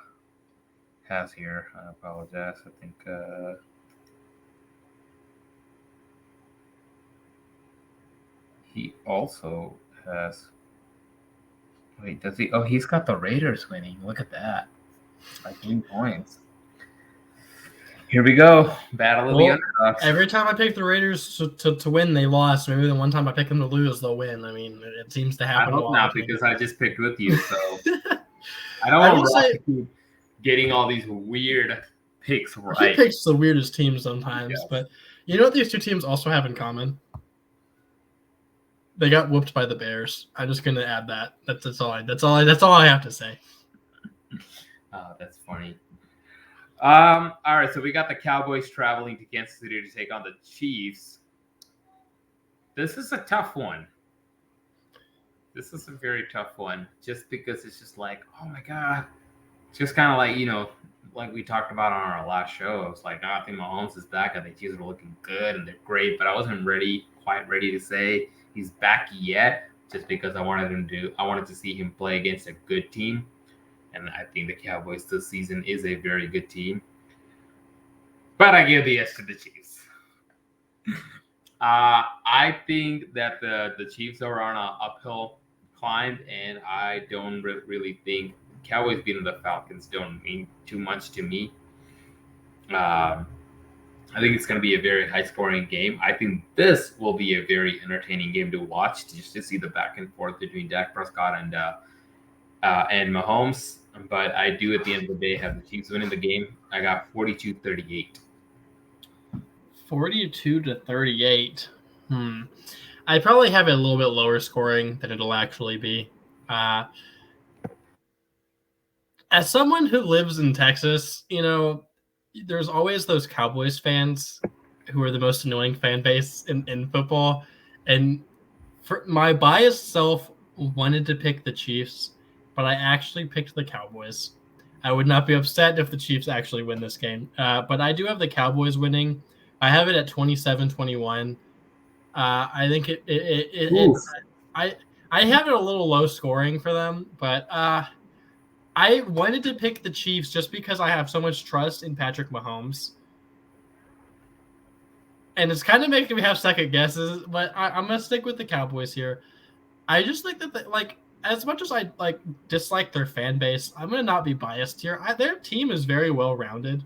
has here. I apologize. I think He also has. Wait, does he? Oh, he's got the Raiders winning. Look at that. By 3 points. Here we go. Battle of the underdogs. Every time I pick the Raiders to win, they lost. Maybe the one time I pick them to lose, they'll win. I mean, it seems to happen. I hope not, because I just picked with you. So I don't want to keep getting all these weird picks right. He picks the weirdest teams sometimes. Yes. But you know what these two teams also have in common? They got whooped by the Bears. I'm just gonna add that. That's all I have to say. Oh, that's funny. All right, so we got the Cowboys traveling to Kansas City to take on the Chiefs. This is a tough one. This is a very tough one, just because it's just like, oh my God. It's just kind of like, like we talked about on our last show. I was like, I think Mahomes is back and the Chiefs are looking good and they're great, but I wasn't quite ready to say he's back yet, just because I wanted to see him play against a good team. And I think the Cowboys this season is a very good team. But I give the edge to the Chiefs. I think that the Chiefs are on an uphill climb, and I don't really think Cowboys beating the Falcons don't mean too much to me. I think it's going to be a very high-scoring game. I think this will be a very entertaining game to watch, just to see the back and forth between Dak Prescott and Mahomes. But I do, at the end of the day, have the Chiefs winning the game. I got 42-38. 42-38. I probably have it a little bit lower scoring than it'll actually be. As someone who lives in Texas, there's always those Cowboys fans who are the most annoying fan base in football. And for my biased self wanted to pick the Chiefs, but I actually picked the Cowboys. I would not be upset if the Chiefs actually win this game. But I do have the Cowboys winning. I have it at 27-21. I think I have it a little low scoring for them, but I wanted to pick the Chiefs just because I have so much trust in Patrick Mahomes. And it's kind of making me have second guesses, but I'm going to stick with the Cowboys here. I just think that, as much as I dislike their fan base, I'm going to not be biased here. Their team is very well rounded.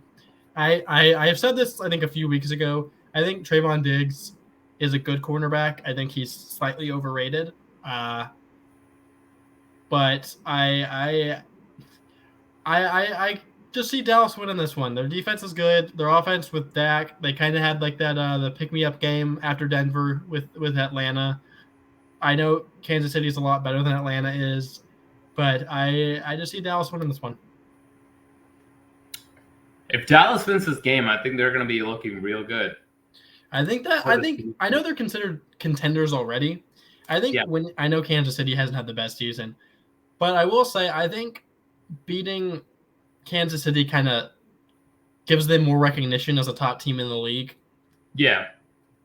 I have said this, I think, a few weeks ago. I think Trayvon Diggs is a good cornerback. I think he's slightly overrated. But I just see Dallas winning this one. Their defense is good. Their offense with Dak, they kind of had the pick-me-up game after Denver with Atlanta. I know Kansas City is a lot better than Atlanta is, but I just see Dallas winning this one. If Dallas wins this game, I think they're going to be looking real good. I know they're considered contenders already. I know Kansas City hasn't had the best season, but I will say I think beating Kansas City kind of gives them more recognition as a top team in the league. Yeah,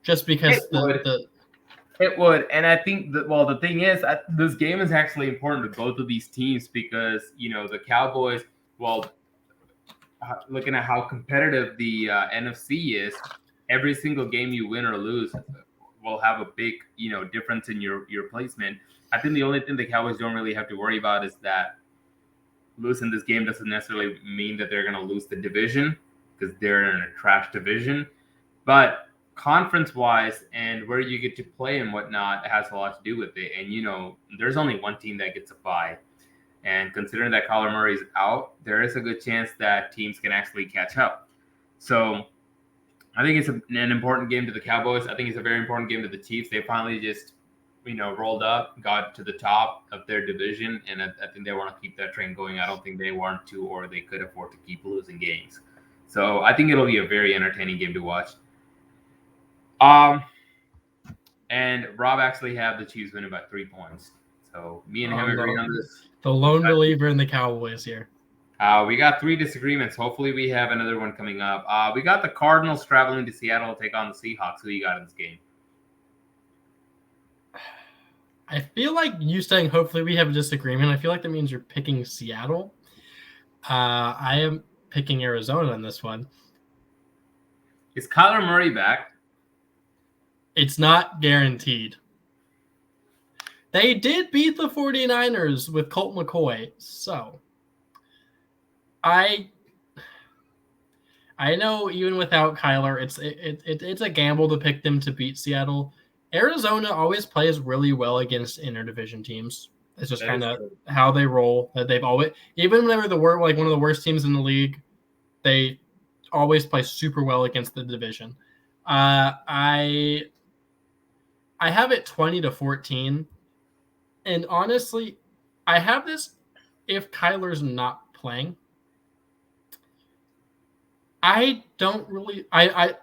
just because it would, and I think that the thing is, this game is actually important to both of these teams because the Cowboys. Looking at how competitive the NFC is, every single game you win or lose will have a big difference in your placement. I think the only thing the Cowboys don't really have to worry about is that losing this game doesn't necessarily mean that they're going to lose the division because they're in a trash division. But conference-wise and where you get to play and whatnot has a lot to do with it. And, there's only one team that gets a bye. And considering that Kyler Murray's out, there is a good chance that teams can actually catch up. So I think it's an important game to the Cowboys. I think it's a very important game to the Chiefs. They finally just, rolled up, got to the top of their division, and I think they want to keep that train going. I don't think they want to or they could afford to keep losing games. So I think it'll be a very entertaining game to watch. And Rob actually had the Chiefs winning by 3 points. So me and him agree on this. The lone believer in the Cowboys here. We got 3 disagreements. Hopefully we have another one coming up. We got the Cardinals traveling to Seattle to take on the Seahawks. Who you got in this game? I feel like you saying hopefully we have a disagreement. I feel like that means you're picking Seattle. I am picking Arizona on this one. Is Kyler Murray back? It's not guaranteed. They did beat the 49ers with Colt McCoy. So I know even without Kyler, it's a gamble to pick them to beat Seattle. Arizona always plays really well against interdivision teams. It's just kind of how they roll. That they've always, even whenever they were like one of the worst teams in the league, they always play super well against the division. I have it 20-14, and honestly, I have this if Kyler's not playing. I don't really. I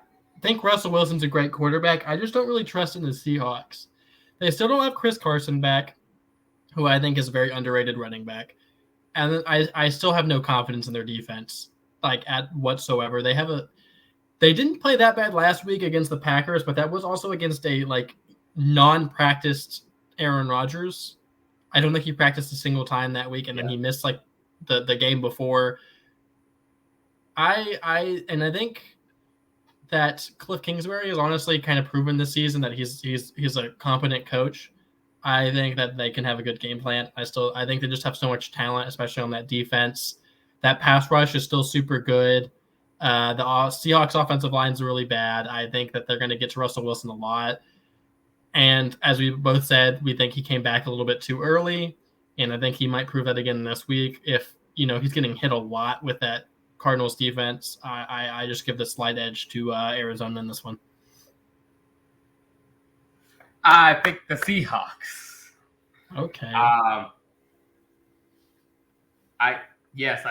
think Russell Wilson's a great quarterback. I just don't really trust in the Seahawks. They still don't have Chris Carson back, who I think is a very underrated running back. And I still have no confidence in their defense, like at whatsoever. They didn't play that bad last week against the Packers, but that was also against a like non-practiced Aaron Rodgers. I don't think he practiced a single time that week, and then he missed like the game before. I think that Cliff Kingsbury has honestly kind of proven this season that he's a competent coach. I think that they can have a good game plan. I think they just have so much talent, especially on that defense. That pass rush is still super good. The Seahawks offensive line is really bad. I think that they're going to get to Russell Wilson a lot. And as we both said, we think he came back a little bit too early. And I think he might prove that again this week. If, he's getting hit a lot with that Cardinals defense, I just give the slight edge to Arizona in this one. I picked the Seahawks. Okay. I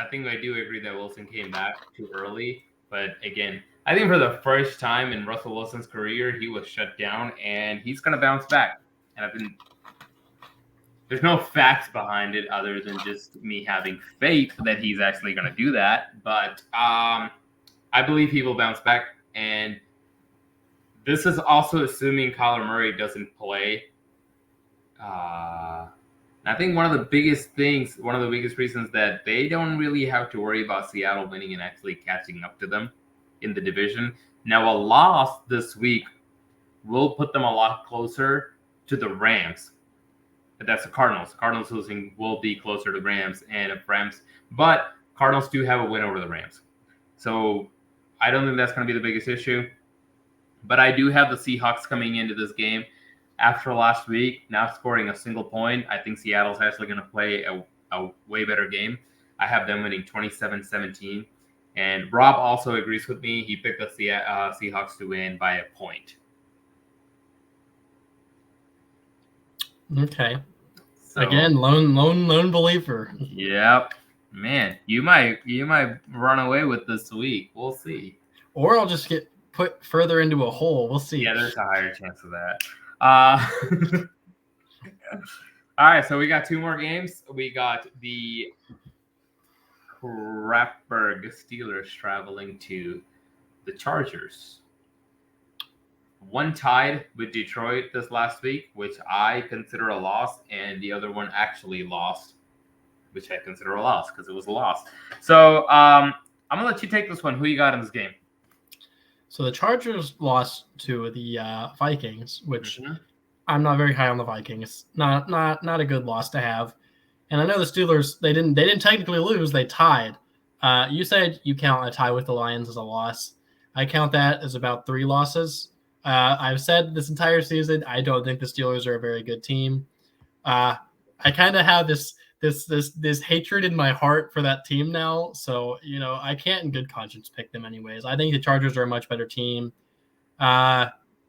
think I do agree that Wilson came back too early. But again, I think for the first time in Russell Wilson's career, he was shut down, and he's going to bounce back. And there's no facts behind it other than just me having faith that he's actually going to do that. But I believe he will bounce back. And this is also assuming Kyler Murray doesn't play. I think one of the biggest reasons that they don't really have to worry about Seattle winning and actually catching up to them in the division. Now, a loss this week will put them a lot closer to the Rams. That's the Cardinals. Cardinals losing will be closer to Rams but Cardinals do have a win over the Rams. So I don't think that's going to be the biggest issue. But I do have the Seahawks coming into this game after last week, now scoring a single point. I think Seattle's actually going to play a way better game. I have them winning 27-17. And Rob also agrees with me. He picked the Seahawks to win by a point. Okay. So, again, lone believer. Yep. Man, you might run away with this week. We'll see. Or I'll just get put further into a hole. We'll see. Yeah, there's a higher chance of that. All right, so we got two more games. We got the Crapberg Steelers traveling to the Chargers. One tied with Detroit this last week, which I consider a loss, and the other one actually lost, which I consider a loss because it was a loss. So I'm going to let you take this one. Who you got in this game? So the Chargers lost to the Vikings, which I'm not very high on the Vikings. Not a good loss to have. And I know the Steelers, they didn't technically lose, they tied. You said you count a tie with the Lions as a loss. I count that as about 3 losses. I've said this entire season, I don't think the Steelers are a very good team. I kind of have this hatred in my heart for that team now. So, I can't in good conscience pick them anyways. I think the Chargers are a much better team.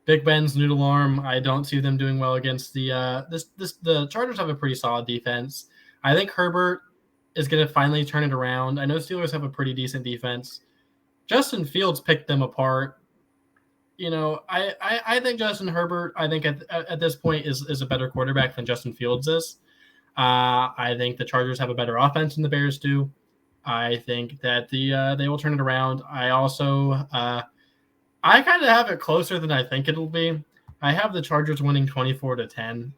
Big Ben's noodle arm, I don't see them doing well against the Chargers have a pretty solid defense. I think Herbert is going to finally turn it around. I know Steelers have a pretty decent defense. Justin Fields picked them apart. I think Justin Herbert, I think at this point is a better quarterback than Justin Fields is. I think the Chargers have a better offense than the Bears do. I think that they will turn it around. I also I kind of have it closer than I think it'll be. I have the Chargers winning 24-10.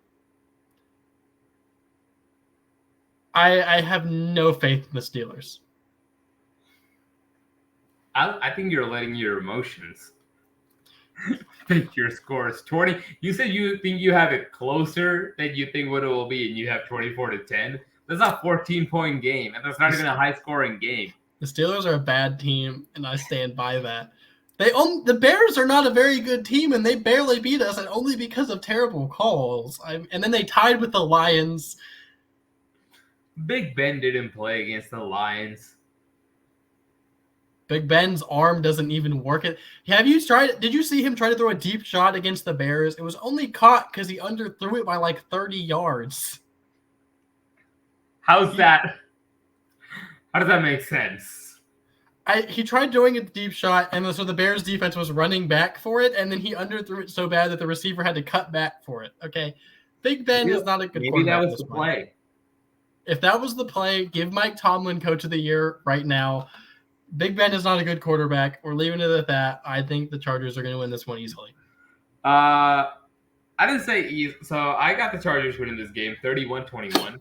I have no faith in the Steelers. I think you're letting your emotions Pick your scores. 20. You said you think you have it closer than you think what it will be, and you have 24-10. That's a 14-point game, and that's not even a high-scoring game. The Steelers are a bad team, and I stand by that. The Bears are not a very good team, and they barely beat us, and only because of terrible calls. And then they tied with the Lions. Big Ben didn't play against the Lions. Big Ben's arm doesn't even work. Did you see him try to throw a deep shot against the Bears? It was only caught because he underthrew it by like 30 yards. How's that? How does that make sense? He tried doing a deep shot, and so the Bears defense was running back for it, and then he underthrew it so bad that the receiver had to cut back for it. Okay, Big Ben is not a good quarterback. Maybe that was the play. If that was the play, give Mike Tomlin Coach of the Year right now. Big Ben is not a good quarterback. We're leaving it at that. I think the Chargers are going to win this one easily. I didn't say easy. So I got the Chargers winning this game 31-21.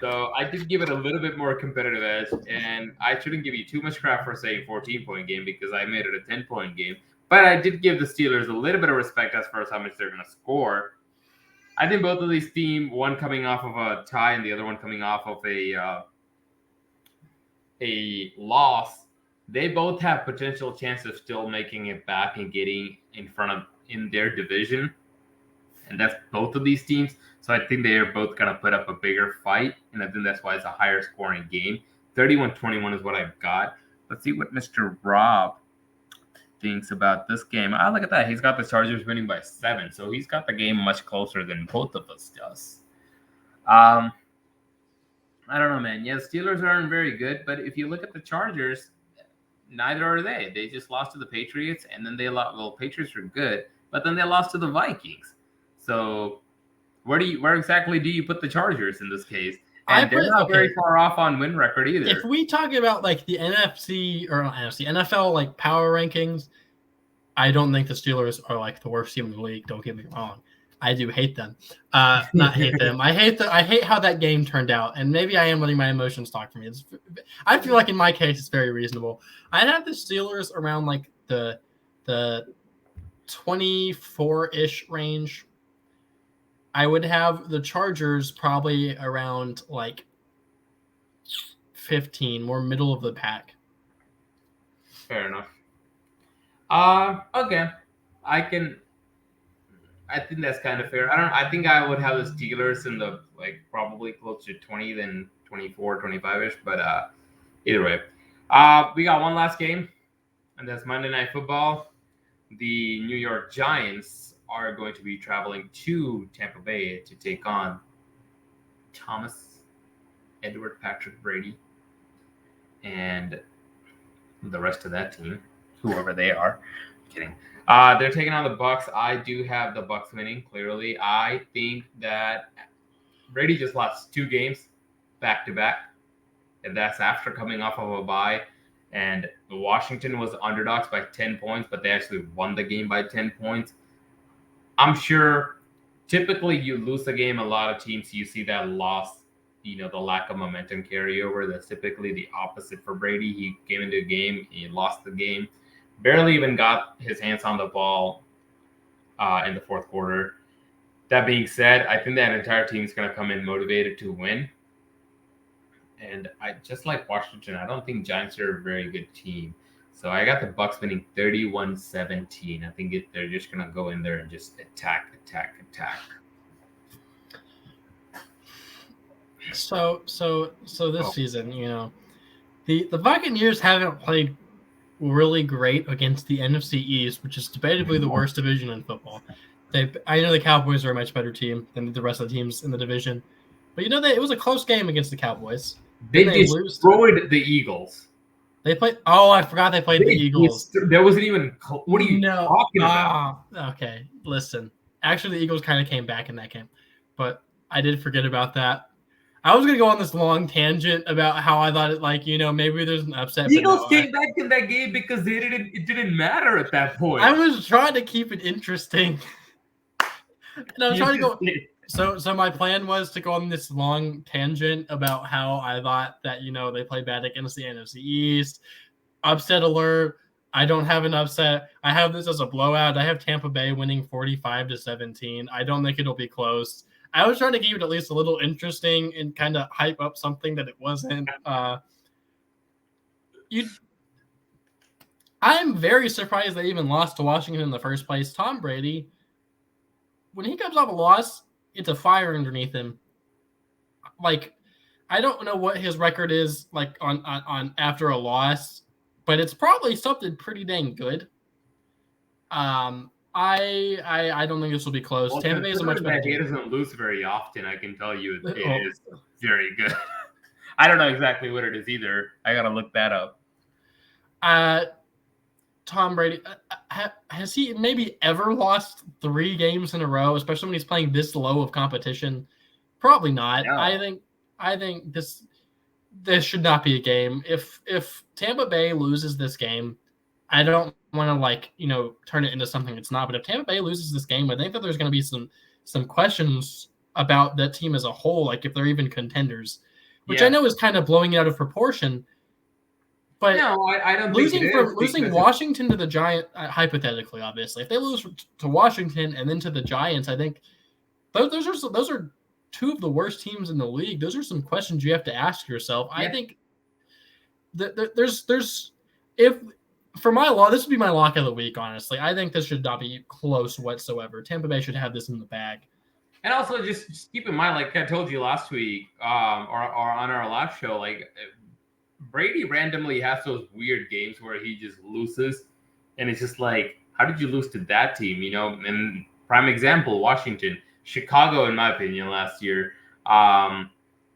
So I did give it a little bit more competitive edge, and I shouldn't give you too much crap for saying 14-point game because I made it a 10-point game. But I did give the Steelers a little bit of respect as far as how much they're going to score. I think both of these teams, one coming off of a tie and the other one coming off of a loss, they both have potential chance of still making it back and getting in their division. And that's both of these teams. So I think they are both going to put up a bigger fight. And I think that's why it's a higher scoring game. 31-21 is what I've got. Let's see what Mr. Rob thinks about this game. Look at that. He's got the Chargers winning by 7. So he's got the game much closer than both of us does. I don't know, man. Yeah, Steelers aren't very good. But if you look at the Chargers, neither are they. They just lost to the Patriots. And then they lost. Well, Patriots are good. But then they lost to the Vikings. So where exactly do you put the Chargers in this case? And they're not very far off on win record either. If we talk about like the NFL like power rankings, I don't think the Steelers are like the worst team in the league. Don't get me wrong. I do hate them. Not hate them. I hate how that game turned out. And maybe I am letting my emotions talk for me. I feel like in my case it's very reasonable. I'd have the Steelers around like the 24-ish range. I would have the Chargers probably around like 15, more middle of the pack. Fair enough. Okay. I think that's kind of fair. I think I would have the Steelers in the probably closer to 20 than 24, 25-ish, but either way. We got one last game, and that's Monday Night Football. The New York Giants are going to be traveling to Tampa Bay to take on Thomas Edward Patrick Brady and the rest of that team, whoever they are. Kidding. They're taking on the Bucks. I do have the Bucks winning, clearly. I think that Brady just lost 2 games back-to-back, and that's after coming off of a bye. And Washington was underdogs by 10 points, but they actually won the game by 10 points. I'm sure typically you lose a game, a lot of teams, you see that loss, the lack of momentum carryover. That's typically the opposite for Brady. He came into a game, he lost the game, barely even got his hands on the ball in the fourth quarter. That being said, I think that entire team is going to come in motivated to win. And I just like Washington, I don't think Giants are a very good team. So I got the Bucks winning 31-17. I think they're just going to go in there and just attack. So this season, the Buccaneers haven't played really great against the NFC East, which is debatably the worst division in football. I know the Cowboys are a much better team than the rest of the teams in the division, but it was a close game against the Cowboys. They destroyed the Eagles. They played. Oh, I forgot they played the Eagles. There wasn't even. What are you talking about? Okay, listen. Actually, the Eagles kind of came back in that game, but I did forget about that. I was gonna go on this long tangent about how I thought it, maybe there's an upset. The Eagles came back in that game because it didn't matter at that point. I was trying to keep it interesting, and I was trying to go. So my plan was to go on this long tangent about how I thought that, they played bad against the NFC East. Upset alert. I don't have an upset. I have this as a blowout. I have Tampa Bay winning 45-17. I don't think it'll be close. I was trying to keep it at least a little interesting and kind of hype up something that it wasn't. I'm very surprised they even lost to Washington in the first place. Tom Brady, when he comes off a loss, it's a fire underneath him. Like, I don't know what his record is like on after a loss, but it's probably something pretty dang good. I don't think this will be close. Well, Tampa Bay is a much better team. He doesn't lose very often. I can tell you it is very good. I don't know exactly what it is either. I gotta look that up. Tom Brady, has he maybe ever lost 3 games in a row, especially when he's playing this low of competition? Probably not. No. I think this should not be a game. If Tampa Bay loses this game, I don't want to turn it into something it's not. But if Tampa Bay loses this game, I think that there's going to be some questions about that team as a whole, like if they're even contenders, which I know is kind of blowing it out of proportion. But no, I don't losing Washington to the Giants, hypothetically, obviously, if they lose to Washington and then to the Giants, I think those are 2 of the worst teams in the league. Those are some questions you have to ask yourself. Yeah. I think that there's if for my law, this would be my lock of the week. Honestly, I think this should not be close whatsoever. Tampa Bay should have this in the bag. And also, just keep in mind, like I told you last week, or on our last show, like. Brady randomly has those weird games where he just loses, and it's just like, how did you lose to that team? And prime example, Washington, Chicago, in my opinion, last year. And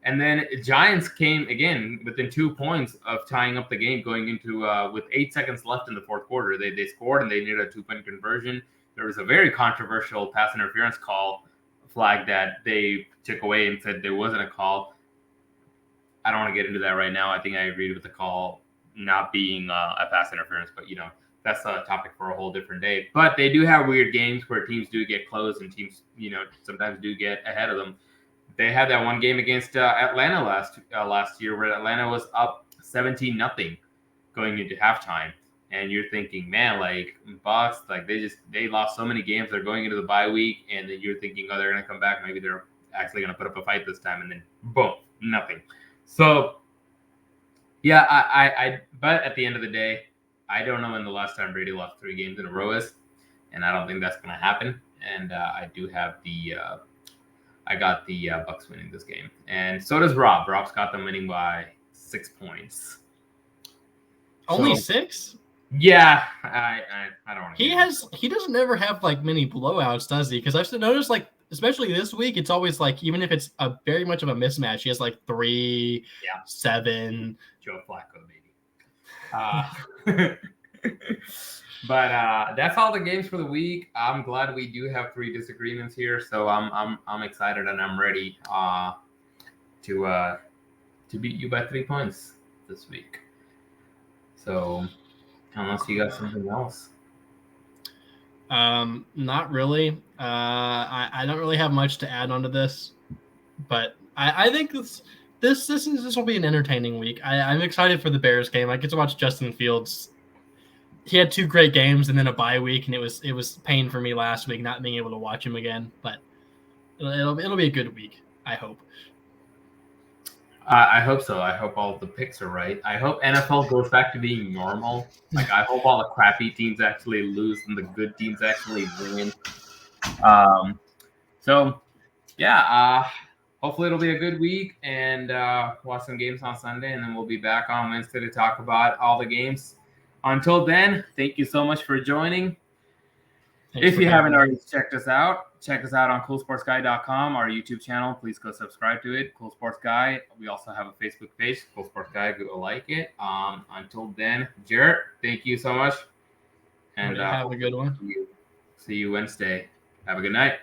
then Giants came again within 2 points of tying up the game, going into with 8 seconds left in the fourth quarter. They scored and they needed a 2-point conversion. There was a very controversial pass interference call flag that they took away and said there wasn't a call. I don't want to get into that right now. I think I agreed with the call not being a pass interference, but that's a topic for a whole different day. But they do have weird games where teams do get close and teams, sometimes do get ahead of them. They had that one game against Atlanta last year where Atlanta was up 17-0 going into halftime, and you're thinking, man, like Bucks, like they lost so many games. They're going into the bye week, and then you're thinking, oh, they're going to come back. Maybe they're actually going to put up a fight this time, and then boom, nothing. So, yeah, but at the end of the day, I don't know when the last time Brady lost 3 games in a row is, and I don't think that's going to happen. And I do have I got the Bucks winning this game, and so does Rob. Rob's got them winning by 6 points. Only 6? Yeah, I don't want to. He doesn't ever have like many blowouts, does he? Because I've noticed like. Especially this week, it's always like, even if it's a very much of a mismatch, he has like 3, 7. Joe Flacco, maybe. But that's all the games for the week. I'm glad we do have 3 disagreements here, so I'm excited and I'm ready to beat you by 3 points this week. So, unless you got something else. Not really. I don't really have much to add onto this, but I think this will be an entertaining week. I'm excited for the Bears game. I get to watch Justin Fields. He had 2 great games and then a bye week, and it was pain for me last week not being able to watch him again. But it'll be a good week. I hope. I hope so. I hope all the picks are right. I hope NFL goes back to being normal. Like, I hope all the crappy teams actually lose and the good teams actually win. So, yeah, hopefully it'll be a good week, and watch some games on Sunday, and then we'll be back on Wednesday to talk about all the games. Until then, thank you so much for joining. If you haven't already checked us out, check us out on coolsportsguy.com, our YouTube channel. Please go subscribe to it, Cool Sports Guy. We also have a Facebook page, Cool Sports Guy. Go like it. Until then, Jarrett, thank you so much. And have a good one. See you Wednesday. Have a good night.